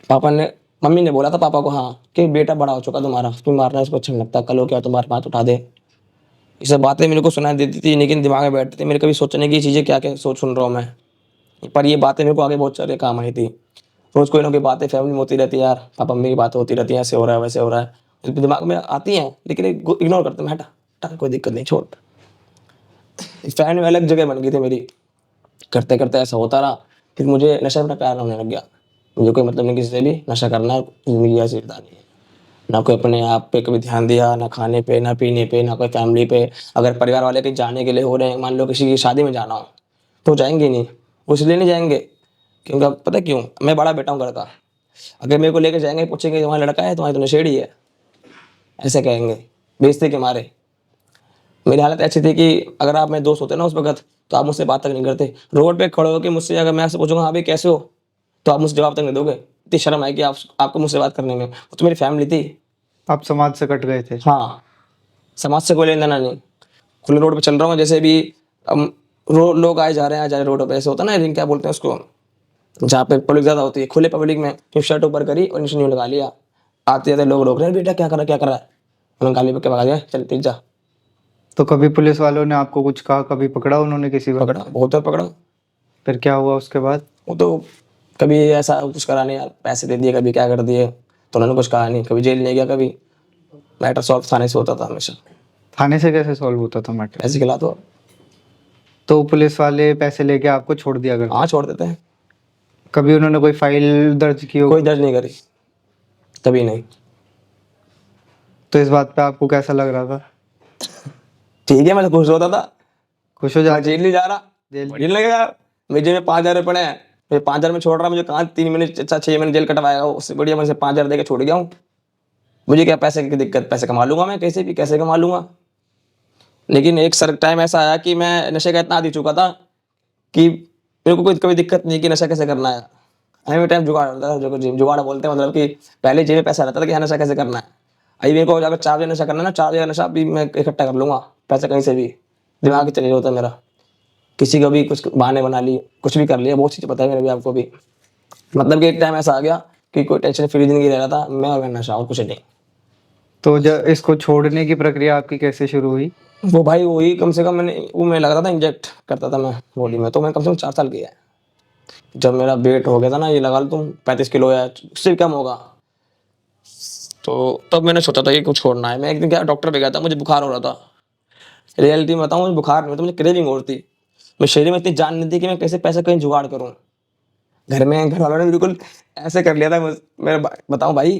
Speaker 2: पापा ने मम्मी ने बोला था पापा को, हाँ, कि बेटा बड़ा हो चुका तुम्हारा, तुम्हें मारना इसको अच्छा नहीं लगता, कल हो क्या तुम्हारे हाथ उठा दे। ये सब बातें मेरे को सुनाई देती थी, लेकिन दिमाग में बैठती थी, मेरे कभी मैं की चीज़ें क्या क्या सोच सुन रहा हूँ मैं। पर ये बातें मेरे को आगे बहुत सारे काम आई थी। रोज़ कोई ना कोई बातें फैमिली में होती रहती है यार, पापा मम्मी की बातें होती रहती हैं, ऐसे हो रहा है वैसे हो रहा है, तो दिमाग में आती हैं, लेकिन इग्नोर करते हैं, हटा हटा, कोई दिक्कत नहीं, छोड़। फैमिली में अलग जगह बन गई थी मेरी। करते करते ऐसा होता रहा, फिर मुझे नशे में प्यार होने लग गया। मुझे कोई मतलब नहीं किसी से भी, नशा करना ज़िंदगी ऐसी बितानी है। ना कोई अपने आप पे कभी ध्यान दिया, ना खाने पे, ना पीने पे, ना कोई फैमिली पे। अगर परिवार वाले कहीं जाने के लिए हो रहे हैं, मान लो किसी की शादी में जाना हो, तो जाएंगे ही नहीं। वो इसलिए नहीं जाएंगे क्योंकि अब पता है क्यों, मैं बड़ा बेटा हूँ घर का। अगर मेरे को लेके जाएंगे, पूछेंगे तुम्हारा लड़का है, तुम्हारी तो नशेड़ी है, ऐसे कहेंगे, बेइज्जती के मारे। मेरी हालत ऐसी थी कि अगर आप मेरे दोस्त होते ना उस वक्त, तो आप मुझसे बात तक नहीं करते। रोड पे खड़े होकर मुझसे अगर मैं आपसे पूछूंगा हाँ भाई कैसे हो, तो आप मुझसे जवाब तक नहीं दोगे। इतनी शर्म आएगी आपको मुझसे बात करने में। वो तो मेरी फैमिली थी।
Speaker 1: आप समाज से कट गए थे।
Speaker 2: हाँ, समाज से कोई लेना देना नहीं। खुले रोड पे चल रहा हूँ जैसे भी, लोग आए जा रहे हैं, रोड पे ऐसे होता है ना, रिंग क्या बोलते हैं उसको, जहाँ पे पब्लिक ज्यादा होती है, खुले पब्लिक में फिर शर्ट ऊपर करी और नीचे न्यू लगा लिया। आते जाते लोग रोक रहे हैं, बेटा क्या कर रहा है, उन्होंने गाली पक्के भगा दिया, चल तीन जा।
Speaker 1: तो कभी पुलिस वालों ने आपको कुछ कहा, कभी पकड़ा उन्होंने किसी को?
Speaker 2: पकड़ा, बहुत बार पकड़ा।
Speaker 1: फिर क्या हुआ उसके बाद?
Speaker 2: वो तो कभी ऐसा कुछ करा नहीं यार, पैसे दे दिए, कभी क्या कर दिए, तो उन्होंने कुछ कहा नहीं, कभी जेल नहीं गया, कभी मैटर सॉल्व थाने से होता था हमेशा।
Speaker 1: थाने से कैसे सॉल्व होता था मैटर?
Speaker 2: पैसे खिला दो।
Speaker 1: तो पुलिस वाले पैसे लेके आपको छोड़ दिया करते?
Speaker 2: हाँ, छोड़ देते हैं।
Speaker 1: कभी उन्होंने कोई फाइल दर्ज की हो?
Speaker 2: कोई दर्ज नहीं करी, कभी नहीं।
Speaker 1: तो इस बात पे आपको कैसा लग रहा था?
Speaker 2: ठीक है, मैं तो खुश होता था।
Speaker 1: खुश हो
Speaker 2: मैं
Speaker 1: जाते?
Speaker 2: जेल नहीं जा रहा,
Speaker 1: जेल?
Speaker 2: जेल लगेगा यार। मेरे जेब में 5,000 पड़े हैं, मैं 5,000 में छोड़ रहा, मुझे कहाँ 3 महीने, अच्छा 6 महीने जेल कटवाएगा, उससे बढ़िया मैं 5,000 दे के छोड़ गया हूँ। मुझे क्या पैसे की दिक्कत, पैसे कमा लूंगा मैं कैसे भी, कैसे कमा लूंगा। लेकिन एक सर टाइम ऐसा आया कि मैं नशे का इतना आदी चुका था कि मेरे को कोई कभी दिक्कत नहीं कि नशा कैसे करना है। हमें टाइम जुगाड़ होता था, जो जुगाड़ बोलते हैं, मतलब कि पहले जेब में पैसा रहता था कि हाँ नशा कैसे करना है। अभी मेरे को अगर 4 बजे नशा करना है ना, 4 बजे नशा भी मैं इकट्ठा कर लूंगा, पैसा कहीं से भी, दिमाग ही चले होता है मेरा। किसी को भी कुछ बहाने बना लिए, कुछ भी कर लिया, बहुत चीज़ें पता है मेरे भी आपको भी। मतलब कि एक टाइम ऐसा आ गया कि कोई टेंशन फ्री जिंदगी रह रहा था मैं, और मैं नशा और कुछ नहीं।
Speaker 1: तो जब इसको छोड़ने की प्रक्रिया आपकी कैसे शुरू हुई?
Speaker 2: वो भाई वही कम से कम मैं लग रहा था इंजेक्ट करता था मैं बॉडी में, तो मैं कम से कम 4 साल किया है। जब मेरा वेट हो गया था ना, ये लगा लो तुम 35 किलो या उससे भी कम होगा, तो तब मैंने सोचा था कि कुछ छोड़ना है। मैं एक दिन क्या डॉक्टर पे गया था, मुझे बुखार हो रहा था। रियलिटी में बताऊँ, मुझे बुखार नहीं होता, मुझे क्रेविंग हो रही थी। मैं शरीर में इतनी जान नहीं थी कि मैं कैसे पैसे कहीं जुगाड़ करूँ। घर वालों ने बिल्कुल ऐसे कर लिया था, मैं बताऊँ भाई,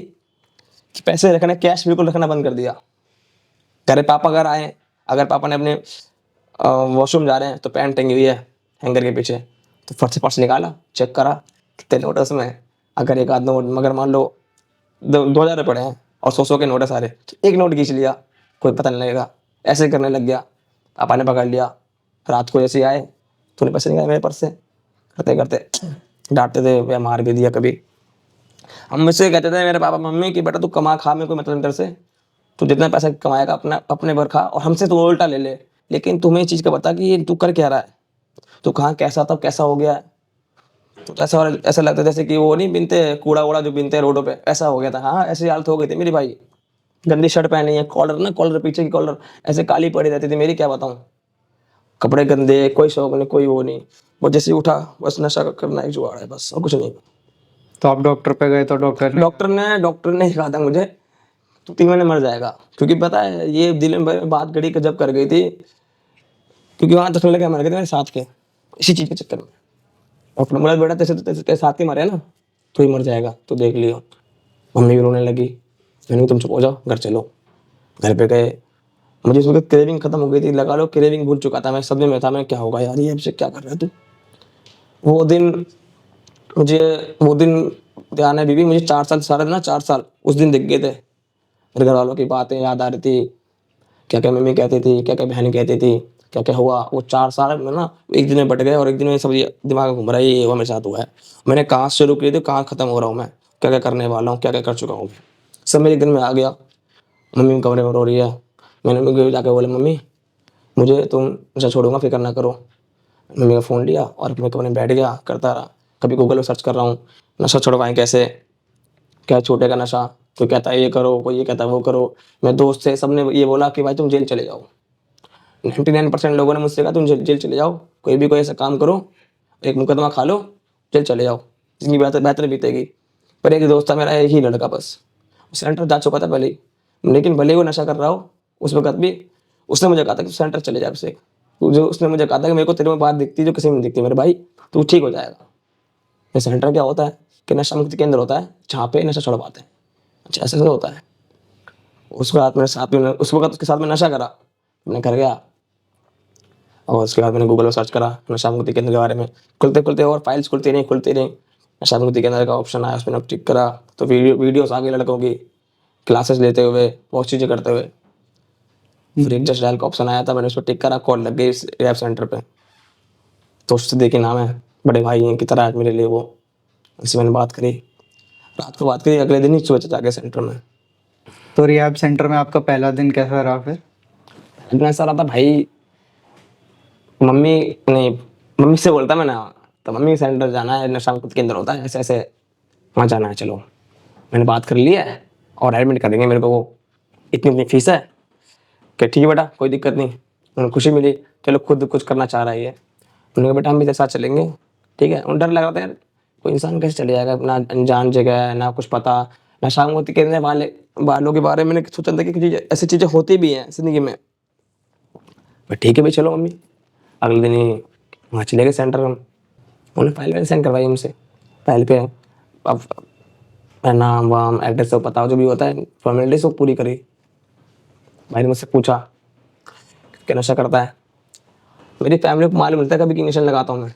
Speaker 2: कि पैसे रखना, कैश बिल्कुल रखना बंद कर दिया। घर पापा अगर आए, अगर पापा ने अपने वॉशरूम जा रहे हैं तो पैंट टंगी हुई है हैंगर के पीछे, तो फट से पर्स निकाला, चेक करा कितने नोट है उसमें। अगर एक आध नोट, मगर मान लो 2,000 पड़े हैं और 100 के नोट है सारे, तो एक नोट खींच लिया, कोई पता नहीं लगेगा, ऐसे करने लग गया। पापा ने पकड़ लिया, रात को जैसे आए, तूने पैसे निकाले मेरे पर्स से, करते करते डांटते थे या मार भी दिया कभी। हम मुझसे कहते थे मेरे पापा मम्मी कि बेटा तू कमा खा, में कोई मतलब नहीं तेरे से, तू जितना पैसा कमाएगा अपना अपने भर खा, और हमसे तू उल्टा ले ले, लेकिन तुम्हें इस चीज़ का पता कि ये तू कर क्या रहा है, तू कहाँ कैसा था कैसा हो गया है। तो ऐसा लगता है जैसे कि वो नहीं बिनते कूड़ा वूड़ा जो बिनते हैं रोडों पे, ऐसा हो गया था। हाँ, ऐसी हालत हो गई थी मेरी भाई। गंदी शर्ट पहनी है, कॉलर पीछे की कॉलर ऐसे काली पड़ी रहती थी मेरी, क्या बताऊँ। कपड़े गंदे, कोई शौक नहीं, कोई वो नहीं, वो जैसे ही उठा बस नशा करना ही जुगाड़ है बस, और कुछ नहीं।
Speaker 1: तो आप डॉक्टर पे गए तो
Speaker 2: डॉक्टर ने कहा था मुझे तू 3 महीने मर जाएगा, क्योंकि पता है ये दिल में बात घड़ी गजब कर गई थी, क्योंकि वहाँ 10 लड़के मर गए थे मेरे साथ के, इसी चीज़ के चक्कर में। डॉक्टर ने बोला बेटा तेरे साथ के मरे ना, तू ही मर जाएगा, तो देख लियो। मम्मी भी रोने लगी, मैंने तुम चुप हो जाओ, घर चलो। घर पे गए, मुझे उसकी क्रेविंग खत्म हो गई थी, लगा लो क्रेविंग भूल चुका था मैं, सदमे में था मैं, क्या होगा यार ये हमसे क्या कर रहा है तू। वो दिन मुझे वो दिन ध्यान है बीबी, मुझे 4 साल, सारे ना 4 साल उस दिन दिख गए थे। मेरे घर वालों की बातें याद आ रही थी, क्या क्या मम्मी कहती थी, क्या क्या बहन कहती थी, क्या क्या हुआ वो 4 साल में ना, एक दिन में बट गए और एक दिन में सब ये दिमाग में घूम रहा है, ये हुआ मेरे साथ हुआ है। मैंने कहाँ से शुरू की थी, कहाँ खत्म हो रहा हूँ मैं, क्या क्या करने वाला हूँ, क्या क्या कर चुका हूँ। सब मेरे एक दिन में आ गया। मम्मी कमरे में रो रही है। मैंने मम्मी को जाकर बोला मम्मी मुझे तुम नशा छोड़ूंगा, फिक्र ना करो। मम्मी का फ़ोन लिया और अपने कमरे में बैठ गया, करता रहा। कभी गूगल में सर्च कर रहा हूँ नशा छुड़वाएं कैसे, क्या छूटेगा नशा। कोई कहता है ये करो, कोई ये कहता है वो करो। मेरे दोस्त थे, सबने ये बोला कि भाई तुम जेल चले जाओ। 99% लोगों ने मुझसे कहा तुम जेल जेल चले जाओ, कोई भी कोई ऐसा काम करो, एक मुकदमा खा लो, जेल चले जाओ, जिंदगी बेहतर बेहतर बीतेगी। पर एक दोस्त था मेरा, एक ही लड़का बस, सेंटर जा चुका था पहले ही, लेकिन भले ही वो नशा कर रहा हो उस वक्त भी, उसने मुझे कहा था कि सेंटर चले जा से। जो उसने मुझे कहा था कि मेरे को तेरे में बात दिखती है जो किसी में नहीं दिखती मेरे भाई, तू ठीक हो जाएगा। ये सेंटर क्या होता है कि नशा मुक्ति केंद्र होता है जहाँ पे नशा छुड़वाते हैं। अच्छा ऐसे होता है। उस रात मेरे साथ में उस वक्त उसके साथ में नशा करा, मैं कर गया। और उसके बाद मैंने गूगल पर सर्च करा नशा मुक्ति केंद्र के बारे में, खुलते खुलते और फाइल्स खुलती नहीं। नशा मुक्ति केंद्र का ऑप्शन आया, उसमें क्लिक करा तो वीडियोस आ गई लड़कों की क्लासेस लेते हुए, बहुत चीज़ें करते हुए। फिर एक जस्ट डायल का ऑप्शन आया था, मैंने उस पर टिक करा, कॉल लग गई इस ऐप सेंटर पे। तो उससे देखे नाम है, बड़े भाई हैं की तरह आज मेरे लिए वो। उससे मैंने बात करी, रात को बात करी, अगले दिन ही सुबह जाके सेंटर में।
Speaker 1: तो रिहैब सेंटर में आपका पहला दिन कैसा रहा फिर?
Speaker 2: इतना ऐसा रहा था भाई, मम्मी नहीं, मम्मी से बोलता मैं ना, तो मम्मी सेंटर जाना है, नशा मुक्ति केंद्र होता है ऐसे ऐसे, वहाँ जाना है चलो। मैंने बात कर ली है और एडमिट कर देंगे मेरे को, वो इतनी इतनी फीस है। कि ठीक है बेटा कोई दिक्कत नहीं। उन्हें खुशी मिली, चलो खुद कुछ करना चाह रहा है ये। उन्होंने कहा बेटा हम भी तेरे साथ चलेंगे। ठीक है, उन्हें डर लग रहा था यार, कोई इंसान कैसे चले जाएगा, ना अनजान जगह है, ना कुछ पता। नशा मुक्ति केंद्र वाले वालों के बारे में मैंने सोचा था कि ऐसी चीज़ें होती भी हैं जिंदगी में। पर ठीक है भाई चलो मम्मी। अगले दिन ही वहाँ चले गए सेंटर हम। उन्होंने फाइल वाइल सेंड करवाई हमसे, फाइल पे अब नाम वाम एड्रेस सब बताओ, जो भी होता है फॉर्मेलिटी सब पूरी करी। भाई ने मुझसे पूछा क्या नशा करता है। मेरी फैमिली को मालूम मिलता है कभी कि नशा लगाता हूँ मैं।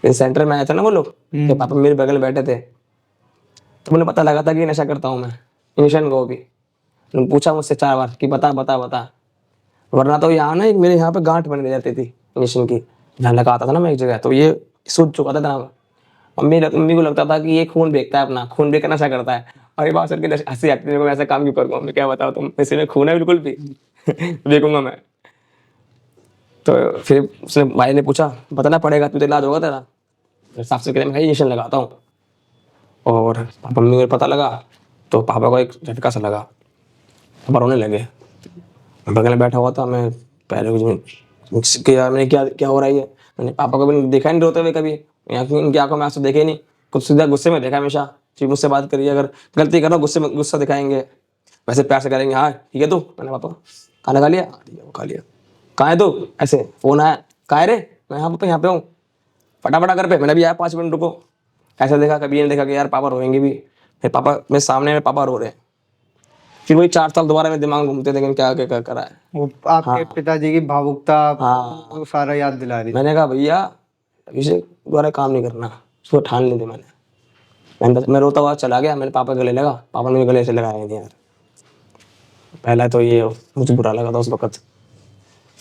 Speaker 2: इस सेंटर में आए थे ना वो लोग, कि पापा मेरे बगल में बैठे थे, तो मुझे पता लगा था कि नशा करता हूँ मैं, इंजेक्शन को भी। उन्होंने पूछा मुझसे 4 बार कि बता बता बता, वरना तो यहाँ ना एक मेरे यहाँ पे गांठ बन जाती थी इंजेक्शन की, जहाँ लगाता था ना मैं एक जगह, तो ये सूज चुका था ना। मम्मी को लगता था कि ये खून बेचता है, अपना खून बेच कर नशा करता है। और ये बात सुन के हंसी आती थी, मैं ऐसा काम क्यों करूँगा, मैं क्या बताऊँ तुम, इसी में खून है बिल्कुल भी देखूंगा मैं। तो फिर उसने भाई ने पूछा बताना पड़ेगा, तू तो इलाज होगा तेरा। फिर साफ से कहते मैं इंजेक्शन लगाता हूँ। और मम्मी को पता लगा तो पापा को एक झटका सा लगा, पापा रोने लगे। मैं बगल में बैठा हुआ था, मैं पहले कुछ कि यार मैंने क्या क्या हो रहा है ये। मैंने पापा को भी देखा नहीं रोते हुए कभी, इनकी आंखों में आंसू देखे नहीं, कुछ सीधा गुस्से में देखा हमेशा कि मुझसे बात करिए, अगर गलती करो गुस्से में गुस्सा दिखाएंगे, वैसे प्यार से करेंगे हाँ ठीक है तू। मैंने पापा खाना खा लिया, हाँ ठीक है वो खा लिया। कहाँ है तू, ऐसे फोन आया, कहाँ है रे, मैं हाँ पापा यहाँ पे हूँ, फटाफटा घर पे, मैंने भी आया 5 मिनट रुको। ऐसा देखा कभी नहीं देखा कि यार पापा रोएंगे भी। फिर पापा मेरे सामने में पापा रो रहे हैं। फिर वही 4 साल दोबारा मेरे दिमाग में घूमते थे, लेकिन क्या क्या क्या करा है।
Speaker 1: वो आपके
Speaker 2: हाँ
Speaker 1: पिताजी की भावुकता
Speaker 2: हाँ।
Speaker 1: वो सारा याद दिला रही थी।
Speaker 2: मैंने कहा भैया अभी से दोबारा काम नहीं करना, उसको ठान ली थी मैं रोता हुआ चला गया, मैंने पापा के गले लगा, पापा ने मेरे गले से लगाया नहीं यार। पहला तो ये मुझे बुरा लगा था उस वक्त।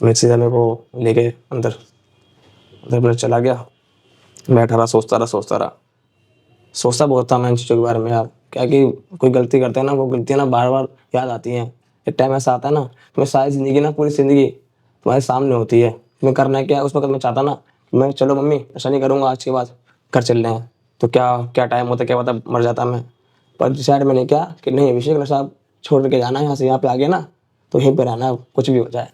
Speaker 2: मैं सीधा मेरे को लेके अंदर अंदर मैं चला गया, बैठा रहा सोचता बहुत था मैं इन चीज़ों के बारे में यार। क्या कि कोई गलती करते हैं ना, वो गलतियाँ ना बार बार याद आती हैं। एक टाइम ऐसा आता है ना, तुम्हें सारी ज़िंदगी ना, पूरी ज़िंदगी तुम्हारे सामने होती है, तुम्हें करना है क्या है। उस वक्त मैं चाहता ना मैं चलो मम्मी ऐसा नहीं करूँगा, आज के बाद घर चल रहे हैं, तो क्या क्या टाइम होता क्या पता मर जाता मैं। पर डिसाइड मैंने क्या कि नहीं अभिषेक नशा छोड़ के जाना है, यहाँ से यहाँ पे आ गया ना तो यहीं पर रहना है, कुछ भी हो जाए।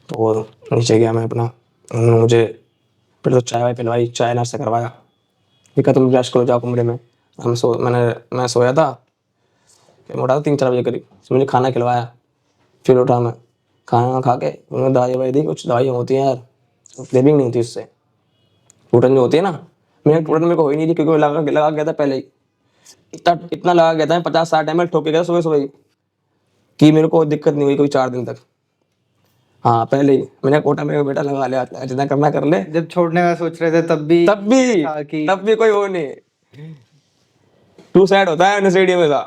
Speaker 2: तो वो नीचे गया मैं अपना, उन्होंने मुझे फिर तो चाय वाय पिलवाई, चाय नाश्ता करवाया। फिर कहा तुम ब्रश करो जाओ कमरे में। मैं सोया था, फिर मैं उठा था 3-4 बजे करीब, फिर मुझे खाना खिलवाया। फिर उठा मैं, खाना खा के उन्होंने दवाई वाई दी, कुछ दवाइयाँ होती हैं यार क्रेविंग नहीं होती उससे, टूटन जो होती है ना, टूटन मेरे को हो ही नहीं थी क्योंकि लगा गया था पहले ही। इतना इतना लगा गया था, 50-60 ml ठोक के गया सुबह सुबह ही। कि मेरे को दिक्कत नहीं हुई कोई 4 दिन तक। हाँ, पहले ही मैंने कोटा में बेटा लगा लिया, जितना करना कर ले।
Speaker 1: जब छोड़ने का सोच रहे थे तब भी था कि
Speaker 2: तब भी कोई वो नहीं, टू साइड होता है नशेड़ी में था।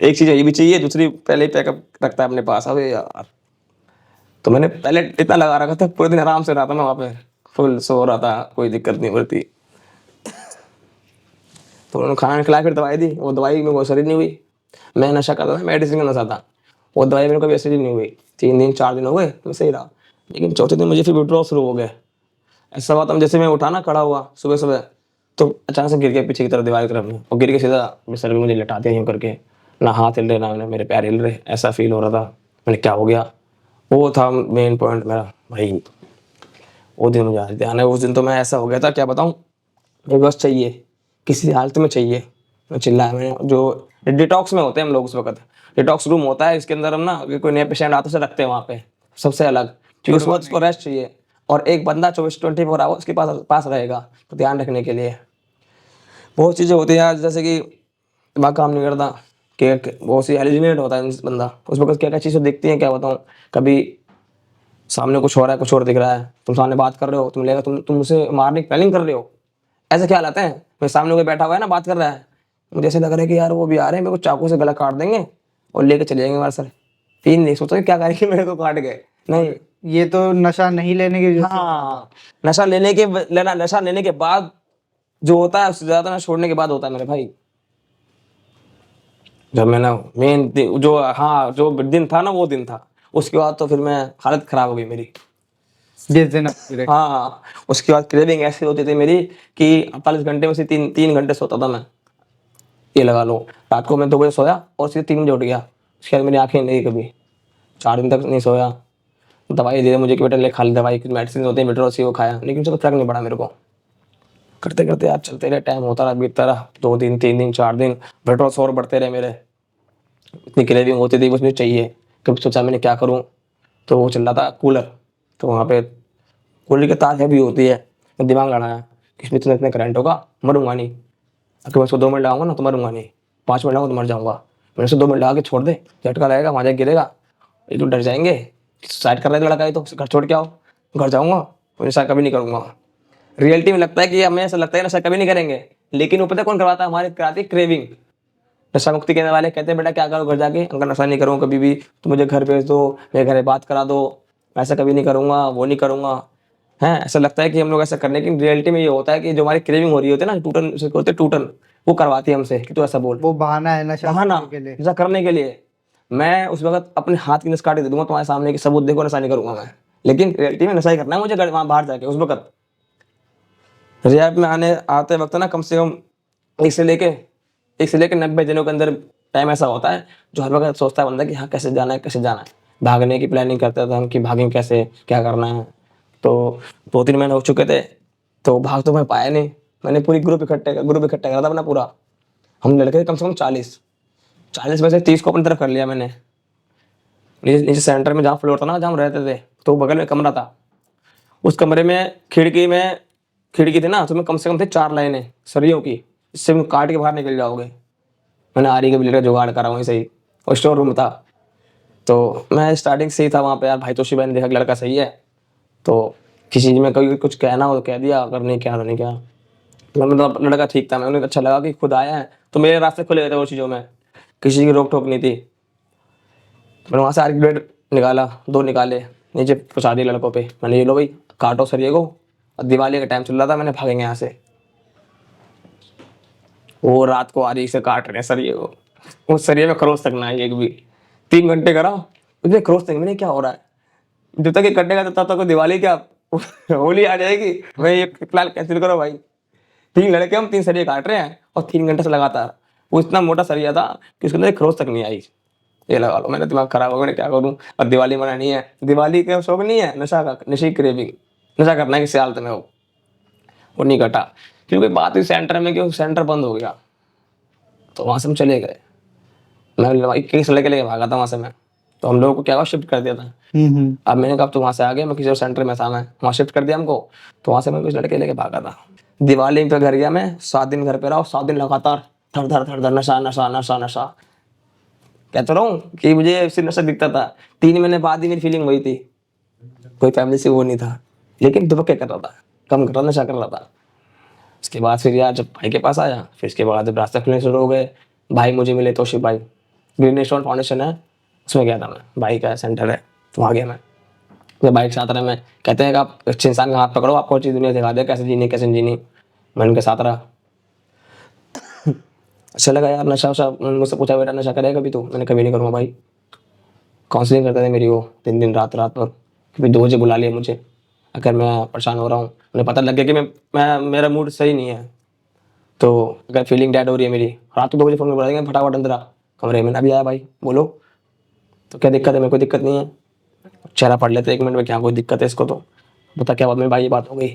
Speaker 2: एक चीज ये भी चाहिए, दूसरी पहले ही पैकअप रखता है अपने पास। अबे यार, तो मैंने पहले इतना लगा रखा था, पूरे दिन आराम से रहा था मैं वहाँ पे, फुल सो रहा था, कोई दिक्कत नहीं पड़ती। तो उन्होंने खाना खिलाया, फिर दवाई दी, वो दवाई मेरे को असर ही नहीं हुई। मैं नशा करता था, मेडिसिन का नशा था, वो दवाई मेरे को भी असर ही नहीं हुई। 3 दिन 4 दिन हो गए मैं सही रहा, लेकिन चौथे दिन मुझे फिर विड्रॉल शुरू हो गया। ऐसा हुआ था जैसे मैं उठा ना, खड़ा हुआ सुबह सुबह, तो अचानक से गिर गया पीछे की तरफ, दीवार की तरफ में, और गिर के सीधा बिस्तर पे मुझे लटा दिया यूं करके। ना हाथ हिल रहे, ना मेरे पैर हिल रहे, ऐसा फील हो रहा था। मैंने क्या हो गया, वो था मेन पॉइंट मेरा भाई। वो दिन मुझे आज ध्यान है, उस दिन तो मैं ऐसा हो गया था क्या बताऊं। मेरे बस चाहिए, किसी हालत में चाहिए। मैं चिल्लाया, मैंने जो डिटॉक्स में होते हैं हम लोग उस वक्त, डिटॉक्स रूम होता है, इसके अंदर हम ना अगर कोई नया पेशेंट आता से रखते हैं वहाँ पे सबसे अलग, क्योंकि उस वक्त उसको रेस्ट चाहिए, और एक बंदा 24 आवर उसके पास रहेगा, तो ध्यान रखने के लिए। बहुत चीज़ें होती हैं यार, जैसे कि दिमाग काम नहीं करता, कि बहुत सी हेलुसिनेट होता है बंदा उस वक्त, क्या क्या चीज़ें दिखती हैं क्या बताऊँ। कभी सामने कुछ हो रहा है, कुछ और दिख रहा है, तुम सामने बात कर रहे हो, तुम लेगा तुम उसे मारने की प्लानिंग कर रहे हो, ऐसे ख्याल आते हैं। मेरे सामने कोई बैठा हुआ है ना, बात कर रहा है, मुझे ऐसे लग रहा है कि यार वो भी आ रहे हैं, मेरे को चाकू से गला काट देंगे और लेके चले जाएंगे हमारे सर। तीन नहीं सोचा कि क्या करेंगे, मेरे को काट गए। नहीं,
Speaker 1: ये तो नशा नहीं लेने की वजह से।
Speaker 2: हाँ, नशा लेने के बाद जो होता है उससे ज्यादा नशा छोड़ने के बाद होता है मेरे भाई। जब मैंने मेन जो, हाँ, जो दिन था ना वो दिन था, उसके बाद तो फिर मैं हालत खराब हो गई मेरी।
Speaker 1: जिस दिन आप
Speaker 2: हाँ, उसके बाद क्रेविंग ऐसी होती थी मेरी कि 48 घंटे में से 3 घंटे सोता था मैं, ये लगा लो। रात को मैं 2 बजे सोया और सीधे 3 बजे उठ गया, उसके बाद मेरी आंखें नहीं कभी, 4 दिन तक नहीं सोया। दवाई दे मुझे कि बेटा ले खा ले दवाई, कुछ मेडिसिन होते हैं मेट्रोसी, वो खाया, लेकिन उससे फर्क नहीं पड़ा मेरे को। करते करते यार चलते रहे, टाइम होता रहा, बीतता रहा, 2 दिन 3 दिन 4 दिन, मेट्रोस और बढ़ते रहे मेरे। इतनी क्रेविंग होती थी, बस मुझे चाहिए। कभी सोचा मैंने क्या करूँ, तो वो चल रहा था कूलर, तो वहाँ पे कूलर की तार हैवी होती है, मैं दिमाग लड़ाया कि इसमें इतना करंट होगा, मरूंगा नहीं, अगर मैं उसको 2 मिनट लगाऊंगा ना तो मरूंगा नहीं, 5 मिनट लगाऊंगा तो मर जाऊंगा। मैंने उसको 2 मिनट लगा के छोड़ दे, झटका लगेगा, वहाँ जाके गिरेगा, ये तो डर जाएंगे, सुसाइड कर रहे थे लड़का, ये तो घर छोड़ के आओ, घर जाऊंगा, तो नशा कभी नहीं करूंगा। रियलिटी में लगता है कि हमें ऐसा लगता है नशा कभी नहीं करेंगे, लेकिन वो पता है कौन करवाता है, हमारे कराती क्रेविंग। नशा मुक्ति केंद्र वाले कहते हैं बेटा क्या करो घर जाके, अगर नशा नहीं करूँगा कभी भी तो मुझे घर भेज दो, मेरे घर बात करा दो, ऐसा कभी नहीं करूँगा, वो नहीं करूँगा। है, ऐसा लगता है कि हम लोग ऐसा करने की, रियलिटी में ये होता है कि जो हमारी क्रेविंग हो रही होती है ना, टूटन उसे होते टूटन, वो करवाती है हमसे कि तू ऐसा बोल,
Speaker 1: वो बहाना है नशा
Speaker 2: बहाना
Speaker 1: करने के लिए।
Speaker 2: नशा करने के लिए। मैं उस वक्त अपने हाथ की नस काट दे दूंगा तुम्हारे सामने कि सबूत देखो, नशा नहीं करूंगा मैं, लेकिन रियलिटी में नशा ही करना है मुझे वहाँ बाहर जाके। उस वक्त रियाब में आते वक्त ना कम से कम 1 से लेके 90 दिनों के अंदर टाइम ऐसा होता है जो हर वक्त सोचता है बंदा कि हाँ कैसे जाना है, कैसे जाना है। भागने की प्लानिंग करते थे हम कि भागें कैसे, क्या करना है। तो 2-3 महीने हो चुके थे, तो भाग तो मैं पाया नहीं। मैंने पूरी ग्रुप इकट्ठा करा था अपना पूरा। हम लड़के थे कम से कम 40 में से 30 को अपनी तरफ कर लिया मैंने। नीचे सेंटर में जहाँ फ्लोर था ना, जहाँ हम रहते थे, तो बगल में कमरा था, उस कमरे में खिड़की थी ना, तो मैं कम से कम थे 4 लाइनें सरियों की, इससे मैं काट के बाहर निकल जाओगे। मैंने आरी के बिजली का जुगाड़ करा वहीं से ही, और स्टोर रूम था। तो मैं स्टार्टिंग से ही था वहाँ पे यार, भाई तोशी भाई ने देखा कि लड़का सही है, तो किसी चीज़ में कभी कुछ कहना हो तो कह दिया, अगर नहीं क्या तो नहीं क्या। मतलब लड़का ठीक था, मैं उन्हें अच्छा लगा कि खुद आया है, तो मेरे रास्ते खुले गए थे वो चीज़ों में, किसी की रोक टोक नहीं थी। मैंने वहाँ से आर्किटेक्ट निकाला, 2 निकाले, नीचे पहुँचा दिए लड़कों पे, मैंने ये लो भाई काटो सरिये को। और दिवाली का टाइम चल रहा था, मैंने भागेंगे यहाँ से। वो रात को आरी से काट रहे हैं सरिये को, उस सरिये में क्रॉस तक ना आई एक भी। 3 घंटे करा उसमें क्रॉस तक, मैंने क्या हो रहा है, जब तक ये कटेगा तब तक दिवाली क्या होली आ जाएगी। मैं ये प्लान कैंसिल करो भाई। 3 लड़के हम 3 सरिये काट रहे हैं और 3 घंटे से लगातार। वो इतना मोटा सरिया था कि उसके अंदर क्रॉस तक नहीं आई, ये लगा लो। मेरा दिमाग खराब हो गया, क्या करूं। और दिवाली मनानी है, दिवाली का शौक नहीं है, नशा का, नशे की क्रेविंग, नशा करना है किसी हालत में वो नहीं कटा। क्योंकि बात हुई सेंटर में, क्यों सेंटर बंद हो गया, तो वहां से हम चले गए। मैं 21 लड़के लेके भागा था वहां से मैं, तो हम लोगों को क्या हुआ, शिफ्ट कर दिया था। अब मैंने कहा तो वहां से आ गए, मैं किसी और सेंटर में था, मैं वहां शिफ्ट कर दिया हमको, तो वहां से मैं कुछ लड़के लेके भागा था। दिवाली पे घर गया मैं, 7 दिन घर पे रहा, और 7 दिन लगातार धर धर धर धर, नशा नशा नशा नशा। कहता रहा हूँ कि मुझे सिर्फ नशा दिखता था, 3 महीने बाद ही मेरी फीलिंग वही थी, कोई फैमिली से वो नहीं था, लेकिन दुबक क्या कर रहा था, कम कर रहा था, नशा कर रहा था। उसके बाद फिर यार जब भाई के पास आया, फिर इसके बाद जब रास्ते खुलने शुरू हो गए, भाई मुझे मिले, तोशिफ भाई, ग्रीन स्टोन फाउंडेशन है, उसमें गया था मैं, भाई का सेंटर है, तो वहाँ गया मैं। तो भाई के साथ रहा मैं, कहते हैं कि आप अच्छे इंसान का हाथ पकड़ो, आपको अच्छी दुनिया दिखा दे, कैसे जीनी कैसे नहीं जीनी। मैं उनके साथ रहा, अच्छा लगा यार। नशा वशा, मुझसे पूछा बेटा नशा करेगा कभी? तो मैंने कभी नहीं करूँगा भाई। काउंसलिंग करते थे मेरी वो, दिन दिन रात रात भर। कभी 2 बजे बुला लिया मुझे, अगर मैं परेशान हो रहा हूँ, उन्हें पता लग गया कि मैं मेरा मूड सही नहीं है, तो अगर फीलिंग डैड हो रही है मेरी, रात को 2 बजे फ़ोन में बुला देंगे, फटाफट अंदर आ कमरे में। अभी आया भाई, बोलो तो क्या दिक्कत है? मेरे को दिक्कत नहीं है, चेहरा पढ़ लेते 1 मिनट में, क्या कोई दिक्कत है इसको? तो बता क्या बात? मेरी भाई ये बात हो गई,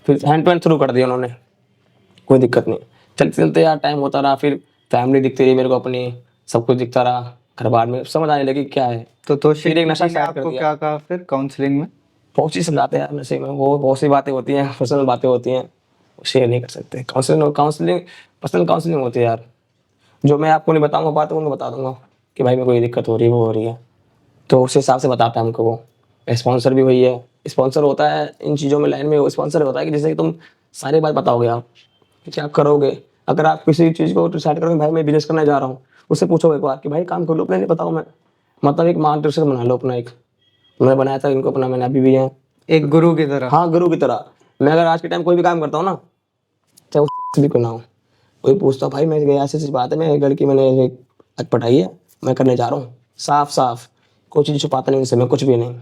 Speaker 2: फिर हैंड टू हैंड शुरू कर दिया उन्होंने, कोई दिक्कत नहीं। चलते चलते यार टाइम होता रहा, फिर फैमिली दिखती रही मेरे को अपनी, सब कुछ दिखता रहा, घर बार में समझ आने लगी क्या है।
Speaker 1: तो
Speaker 2: फिर एक नशा
Speaker 1: जी ने
Speaker 2: स्टार्ट कर
Speaker 1: आपको
Speaker 2: दिया।
Speaker 1: क्या कहा फिर काउंसलिंग में?
Speaker 2: बहुत चीज़ समझाते हैं यार नशे में, वो बहुत सी बातें होती हैं, पर्सनल बातें होती हैं, शेयर नहीं कर सकते। काउंसलिंग पर्सनल काउंसलिंग होती है यार, जो मैं आपको नहीं बताऊंगा बात, उनको बता दूंगा कि भाई मेरे को ये दिक्कत हो रही है, वो हो रही है, तो उस हिसाब से बताता है हमको वो। स्पॉन्सर भी वही है, स्पॉन्सर होता है इन चीज़ों में, लाइन में स्पॉन्सर होता है कि जैसे कि तुम सारी बात बताओगे आप, कि क्या करोगे। अगर आप किसी चीज़ को डिसाइड करोगे भाई मैं बिजनेस करने जा रहा हूँ, उससे पूछो एक बार कि भाई काम कर लो अपने, नहीं बताओ मैं, मतलब एक मार्गदर्शक बना लो अपना। एक मैंने बनाया था इनको अपना, मैंने अभी भी है,
Speaker 1: एक गुरु की तरह।
Speaker 2: हाँ गुरु की तरह। मैं अगर आज के टाइम कोई भी काम करता हूँ ना, चाहे वो भी क्यों ना हो, कोई पूछता भाई मैं गया, ऐसी बात है, मैं लड़की मैंने एक पटाई है, मैं करने जा रहा हूँ, साफ साफ, कोई चीज़ छुपाता नहीं उनसे मैं, कुछ भी नहीं।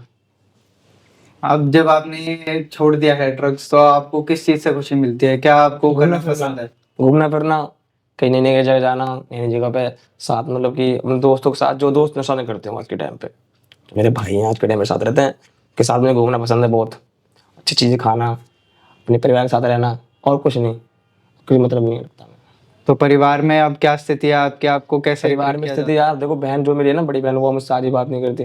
Speaker 1: अब जब आपने ये छोड़ दिया है ड्रग्स, तो आपको किस चीज से खुशी मिलती है? क्या आपको करना पसंद है?
Speaker 2: घूमना फिरना, कहीं नई नई जगह जाना, नई नई जगह पे साथ, मतलब कि अपने दोस्तों के साथ, जो दोस्त नशा नहीं करते हो आज के टाइम पे, तो मेरे भाई हैं आज के टाइम में साथ रहते हैं, के साथ में घूमना पसंद है बहुत, अच्छी चीज़ें खाना, अपने परिवार के साथ रहना, और कुछ नहीं, कोई मतलब नहीं रखता मैं।
Speaker 1: तो परिवार में अब क्या स्थिति है आपकी? आपको कैसे
Speaker 2: परिवार
Speaker 1: ट्रीट
Speaker 2: में
Speaker 1: किया
Speaker 2: स्थिति
Speaker 1: जाता
Speaker 2: यार देखो, बहन जो मेरी है ना, बड़ी बहन, वो मुझसे आज ही बात नहीं करती,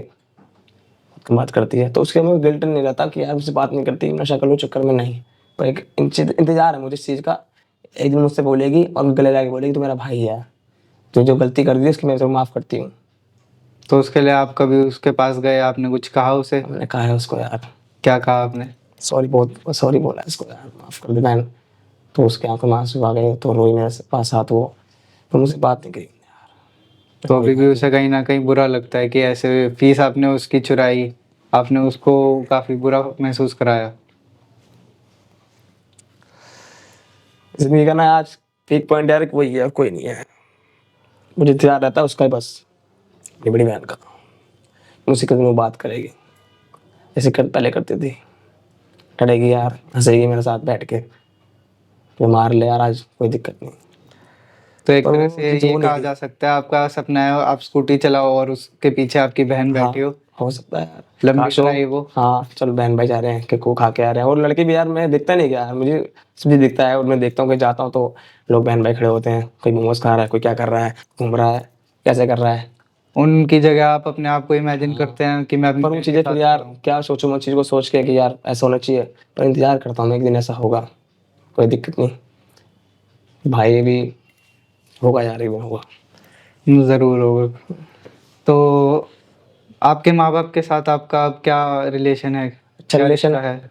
Speaker 2: कम बात करती है, तो उसके मुझे गिल्ट नहीं रहता कि यार मुझसे बात नहीं करती, नशा कर लो चक्कर में नहीं। पर एक इंतजार है मुझे इस चीज़ का, एक दिन मुझसे बोलेगी और गले लगा के बोलेगी तो मेरा भाई है, तो जो गलती कर दी उसकी मैं तो माफ़ करती हूँ।
Speaker 1: है? तो उसके लिए आप कभी उसके पास गए, आपने कुछ कहा उसे?
Speaker 2: मैंने कहा है उसको यार,
Speaker 1: क्या कहा आपने?
Speaker 2: सॉरी, बहुत सॉरी बोला है इसको यार, माफ़ कर दे बहन। तो उसके आंखों में आंसू आ गए, तो रोई मेरे पास हाथ वो, तो मुझसे बात नहीं करी।
Speaker 1: तो अभी भी उसे कहीं ना कहीं बुरा लगता है कि ऐसे फीस आपने उसकी चुराई, आपने उसको काफी बुरा महसूस कराया?
Speaker 2: जिंदगी का ना आज पीक पॉइंट यार वही है, और कोई नहीं है। मुझे इंतजार रहता है उसका ही बस, अपनी बड़ी बहन का, मुझसे कभी वो बात करेगी जैसे पहले करती थी, लड़ेगी यार, हंसेगी मेरे साथ बैठ के, कि मार ले यार आज, कोई दिक्कत नहीं।
Speaker 1: तो एक
Speaker 2: पर
Speaker 1: तरह
Speaker 2: वो
Speaker 1: से
Speaker 2: चीज़
Speaker 1: ये
Speaker 2: हो नहीं
Speaker 1: कहा
Speaker 2: रही।
Speaker 1: जा सकता है आपका सपना है आप स्कूटी चलाओ और उसके पीछे आपकी बहन
Speaker 2: हाँ,
Speaker 1: बैठी हो,
Speaker 2: हो सकता है यार,
Speaker 1: लंबी
Speaker 2: काश हो।
Speaker 1: ड्राइव हो।
Speaker 2: हाँ चल बहन भाई जा रहे हैं, कि को खा के आ रहे हैं, और लड़के भी यार मैं दिखता नहीं क्या यार, मुझे सब चीज़ दिखता है, और मैं देखता हूँ कि जाता हूँ तो लोग बहन भाई खड़े होते हैं, कोई मोमोज खा रहा है, कोई क्या कर रहा है, घूम रहा है, कैसे कर रहा है।
Speaker 1: उनकी जगह आप अपने आप को इमेजिन करते हैं कि मैं अपनी
Speaker 2: पर वो
Speaker 1: बहन के
Speaker 2: चीज़ें फिर
Speaker 1: साथ
Speaker 2: यार
Speaker 1: खड़ा हूँ।
Speaker 2: क्या सोचूं, मैं उस चीज़ को सोच के कि यार ऐसा होना चाहिए, पर इंतजार करता हूँ मैं, एक दिन ऐसा होगा, कोई दिक्कत नहीं, भाई भी होगा यार, एक दिन होगा।
Speaker 1: जरूर होगा। तो आपके माँ बाप के साथ आपका अब क्या रिलेशन है?
Speaker 2: अच्छा
Speaker 1: क्या
Speaker 2: रिलेशन
Speaker 1: रिश्ता
Speaker 2: है,
Speaker 1: है?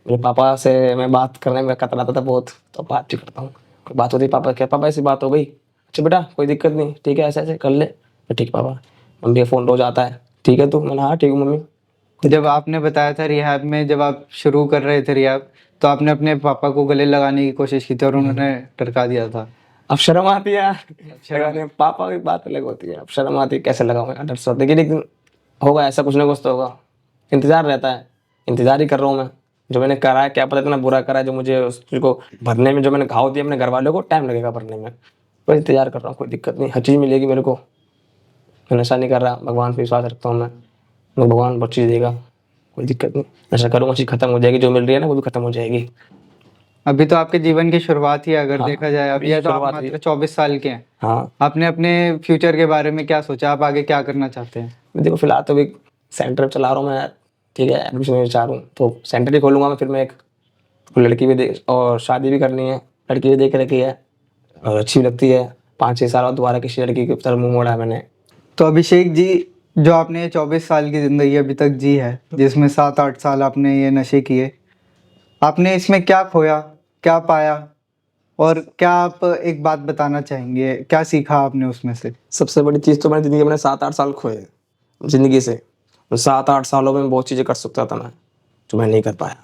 Speaker 2: मेरे पापा से मैं बात करने में कतराता था बहुत, तो बात भी करता हूँ, कोई बात होती है पापा, क्या पापा ऐसी बात हो गई, अच्छा बेटा कोई दिक्कत नहीं, ठीक है ऐसे ऐसे कर ले, मैं ठीक पापा। मम्मी का फ़ोन रोज आता है, ठीक है तू, मैंने हाँ ठीक हूँ मम्मी।
Speaker 1: जब आपने बताया था रिहैब में, जब आप शुरू कर रहे थे रिहैब, तो आपने अपने पापा को गले लगाने की कोशिश की थी और उन्होंने टरका दिया था।
Speaker 2: अब शर्म आती है यार,
Speaker 1: शर्म
Speaker 2: लगाने पापा की बात अलग होती है, अब शर्म आती है, कैसे लगाऊं यार, डर सा होता है, लेकिन एक दिन होगा ऐसा, कुछ ना कुछ तो होगा, इंतजार रहता है, इंतजार ही कर रहा हूँ मैं। जो मैंने करा है क्या पता इतना बुरा करा है, जो मुझे उस चीज़ को भरने में, जो मैंने घाव दिया अपने घर वालों को, टाइम लगेगा भरने में, पर इंतजार कर रहा हूँ, कोई दिक्कत नहीं, हर चीज़ मिलेगी मेरे को। मैं नशा नहीं कर रहा, भगवान पे विश्वास रखता हूँ मैं भगवान बहुत चीज़ देगा, कोई दिक्कत नहीं। नशा करूँगा चीज़ खत्म हो जाएगी, जो मिल रही है ना वो भी खत्म हो जाएगी।
Speaker 1: अभी तो आपके जीवन की शुरुआत ही है, अगर
Speaker 2: हाँ
Speaker 1: देखा जाए। अभी
Speaker 2: अभी
Speaker 1: है तो आप
Speaker 2: शुरुआत हुई।
Speaker 1: मात्र 24 साल के हैं।
Speaker 2: हाँ
Speaker 1: आपने अपने फ्यूचर के बारे में क्या सोचा? आप आगे क्या करना चाहते हैं?
Speaker 2: देखो फिलहाल तो अभी सेंटर चला रहा हूँ मैं, ठीक है, एडमिशन में चाह रहा हूँ, तो सेंटर ही खोलूँगा मैं, फिर मैं एक लड़की भी देख, और शादी भी करनी है, लड़की भी देख रखी है और अच्छी भी लगती है, 5-6 साल बाद दोबारा किसी लड़की की तरफ मुँह मोड़ा है मैंने,
Speaker 1: तो अभिषेक जी, जो आपने 24 साल की ज़िंदगी अभी तक जी है, जिसमें 7-8 साल आपने ये नशे किए, आपने इसमें क्या खोया, क्या पाया और क्या आप एक बात बताना चाहेंगे, क्या सीखा आपने उसमें से?
Speaker 2: सबसे बड़ी चीज़ तो मैंने ज़िंदगी में 7-8 साल खोए ज़िंदगी से। उन 7-8 सालों में बहुत चीज़ें कर सकता था मैं, जो मैं नहीं कर पाया।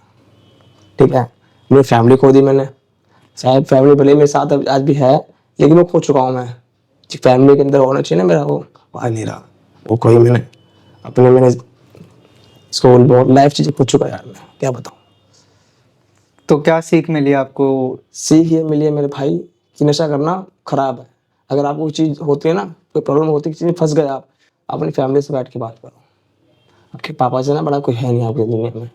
Speaker 2: ठीक है? मेरी फैमिली खो दी मैंने। शायद फैमिली भले ही मेरे साथ आज भी है, लेकिन वो खो चुका हूँ मैं। जो फैमिली के अंदर होना चाहिए ना मेरा, वो आ नहीं रहा। वो खोई मैंने। अपने मैंने स्कूल बहुत लाइफ चीज़ें खो चुका यार मैं, क्या बताऊँ।
Speaker 1: तो क्या सीख मिली आपको?
Speaker 2: सीख ये मिली है मेरे भाई कि नशा करना खराब है। अगर आपको कोई चीज़ होती है ना, कोई प्रॉब्लम होती है, किसी में फँस गए आप, अपनी फैमिली से बैठ के बात करो। आपके पापा से ना बड़ा कोई है नहीं आपकी दुनिया में।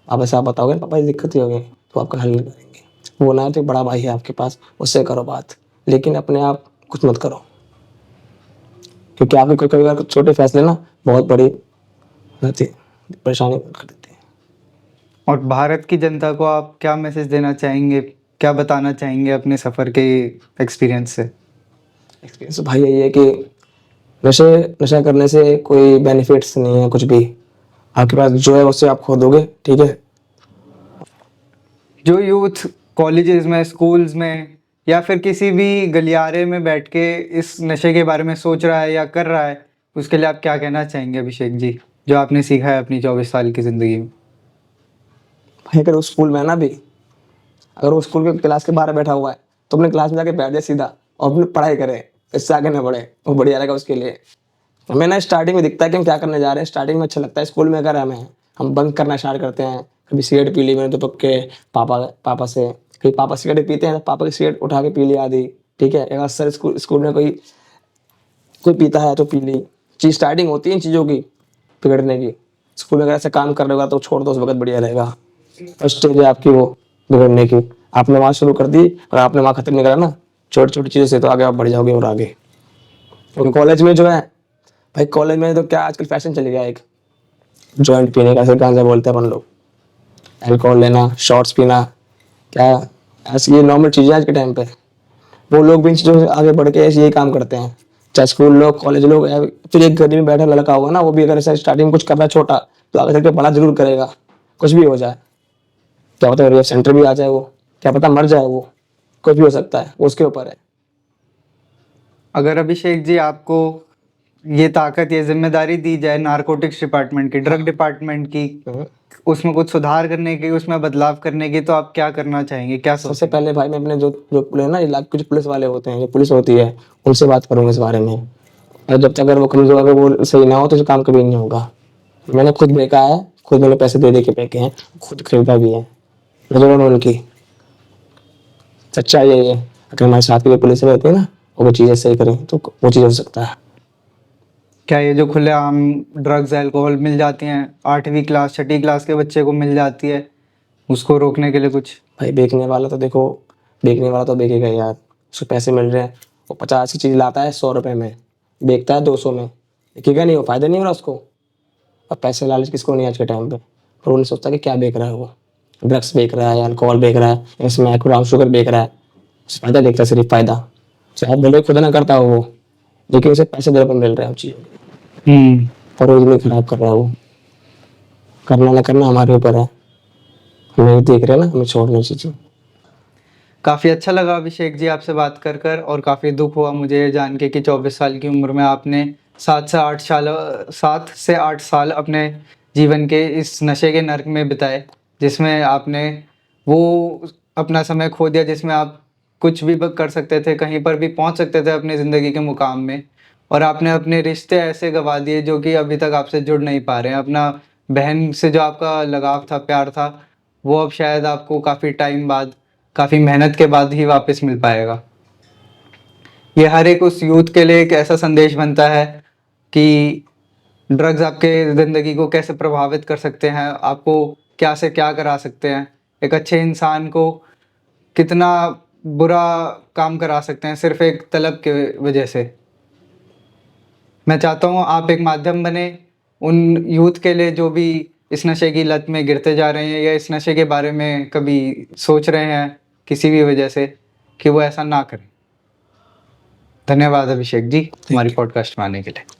Speaker 2: आप ऐसे आप बताओगे पापा ये दिक्कत ही होगी, तो आपका हल नहीं करेंगे। वो ना तो एक बड़ा भाई है आपके पास, उससे करो बात, लेकिन अपने आप कुछ मत करो। क्योंकि आपके कोई कई बार छोटे फैसले ना बहुत बड़ी रहती परेशानी कर देते हैं।
Speaker 1: और भारत की जनता को आप क्या मैसेज देना चाहेंगे, क्या बताना चाहेंगे अपने सफ़र के एक्सपीरियंस से?
Speaker 2: एक्सपीरियंस भाई यही है कि नशा करने से कोई बेनिफिट्स नहीं है कुछ भी। आपके पास जो है उससे आप खो दोगे। ठीक है?
Speaker 1: जो यूथ कॉलेजेस में, स्कूल्स में या फिर किसी भी गलियारे में बैठ के इस नशे के बारे में सोच रहा है या कर रहा है, उसके लिए आप क्या कहना चाहेंगे अभिषेक जी, जो आपने सीखा है अपनी 24 साल की ज़िंदगी में?
Speaker 2: भाई अगर वो स्कूल में है ना भी, अगर वो स्कूल के क्लास के बाहर बैठा हुआ है, तो अपने क्लास में जाके बैठ जाए सीधा और अपनी पढ़ाई करे, इससे आगे ना बढ़े, वो बढ़िया रहेगा उसके लिए। हमें ना स्टार्टिंग में दिखता है कि हम क्या करने जा रहे हैं, स्टार्टिंग में अच्छा लगता है। स्कूल में अगर हम बंक करना स्टार्ट करते हैं, कभी सिगरेट पी ली मैंने तो पक्के पापा पापा से, कभी पापा सिगरेट पीते हैं तो पापा की सिगरेट उठा के पी ली आधी। ठीक है? अगर सर स्कूल में कोई कोई पीता है तो पी ली। चीज़ स्टार्टिंग होती है इन चीज़ों की बिगड़ने की। स्कूल में अगर ऐसे काम कर रहे होगा तो छोड़ दो, उस वक्त बढ़िया रहेगा। फर्स्ट स्टेज है आपकी वो बिगड़ने की। आपने वहाँ शुरू कर दी और आपने वहाँ खत्म नहीं करा ना छोटी छोटी चीज़ों से, तो आगे आप बढ़ जाओगे और आगे। और कॉलेज में जो है भाई, कॉलेज में तो क्या आजकल फैशन चल गया है एक जॉइंट पीने का, ऐसे गांजा बोलते हैं अपन लोग। अल्कोहल लेना, शॉट्स पीना, क्या ऐसी ये नॉर्मल चीज़ें आज के टाइम पे। वो लोग भी इन चीज़ों से आगे बढ़ के ऐसे यही काम करते हैं। चाहे स्कूल लोग, कॉलेज लोग, या फिर एक गली में बैठा लड़का होगा ना, वो भी अगर ऐसा स्टार्टिंग कुछ कर रहा है छोटा, तो आगे चल के बड़ा जरूर करेगा। कुछ भी हो जाए, क्या पता रेप सेंटर भी आ जाए वो, क्या पता मर जाए वो, कुछ भी हो सकता है, वो उसके ऊपर है।
Speaker 1: अगर अभिषेक जी आपको ये ताकत, ये जिम्मेदारी दी जाए नारकोटिक्स डिपार्टमेंट की, ड्रग डिपार्टमेंट की, उसमें कुछ सुधार करने की, उसमें बदलाव करने की, तो आप क्या करना चाहेंगे, क्या
Speaker 2: सबसे
Speaker 1: सोचेंगे?
Speaker 2: पहले भाई मैं अपने जो जो पुलिस ना इलाके के जो पुलिस वाले होते हैं, जो पुलिस होती है, उनसे बात करूंगा इस बारे में। और जब तक अगर वो कमजोर, अगर वो सही ना हो तो काम कभी नहीं होगा। मैंने खुद देखा है, खुद मैंने पैसे दे दे के फेंके हैं, खुद खरीदा भी है। नजरों में उनकी सच्चाई यही है। अगर हमारे साथ की कोई पुलिस रहती है ना, वो चीज़ें सही करें तो वो चीज़ हो सकता है।
Speaker 1: क्या ये जो खुलेआम ड्रग्स, अल्कोहल मिल जाती हैं, 8वीं क्लास, 6ठी क्लास के बच्चे को मिल जाती है, उसको रोकने के लिए कुछ?
Speaker 2: भाई बेचने वाला तो देखो, बेचने वाला तो बेचेगा यार, उसको पैसे मिल रहे हैं। वो 50 की चीज़ लाता है 100 रुपये में, बेचता है 200 में, बेचेगा नहीं, वो फायदा नहीं हो रहा उसको। अब पैसे लालच किसको नहीं आज के टाइम पे, पर वो नहीं सोचता कि क्या बेच रहा है वो। ड्रग्स बेच रहा है या अल्कोहल बेच रहा है या स्मैक ब्राउन शुगर बेच रहा है, उसे फायदा देखता है, सिर्फ फायदा। चाहे भले खुद ना करता हो वो, लेकिन उसे पैसे देने पर मिल रहे हैं चीज़ों के, और वो इतनी खराब कर रहा है वो। करना ना करना हमारे ऊपर है, हम नहीं देख रहे ना, हमें छोड़नी चीज़ें।
Speaker 1: काफ़ी अच्छा लगा अभिषेक जी आपसे बात कर कर, और काफ़ी दुख हुआ मुझे ये जान के कि 24 साल की उम्र में आपने 7 से 8 साल अपने जीवन के इस नशे के नर्क में बिताए, जिसमें आपने वो अपना समय खो दिया जिसमें आप कुछ भी कर सकते थे, कहीं पर भी पहुंच सकते थे अपनी ज़िंदगी के मुकाम में, और आपने अपने रिश्ते ऐसे गंवा दिए जो कि अभी तक आपसे जुड़ नहीं पा रहे हैं। अपना बहन से जो आपका लगाव था, प्यार था, वो अब शायद आपको काफ़ी टाइम बाद, काफ़ी मेहनत के बाद ही वापस मिल पाएगा। ये हर एक उस यूथ के लिए एक ऐसा संदेश बनता है कि ड्रग्स आपके ज़िंदगी को कैसे प्रभावित कर सकते हैं, आपको क्या से क्या करा सकते हैं, एक अच्छे इंसान को कितना बुरा काम करा सकते हैं सिर्फ एक तलब के वजह से। मैं चाहता हूँ आप एक माध्यम बने उन यूथ के लिए जो भी इस नशे की लत में गिरते जा रहे हैं या इस नशे के बारे में कभी सोच रहे हैं किसी भी वजह से, कि वो ऐसा ना करें। धन्यवाद अभिषेक जी हमारी पॉडकास्ट में आने के लिए।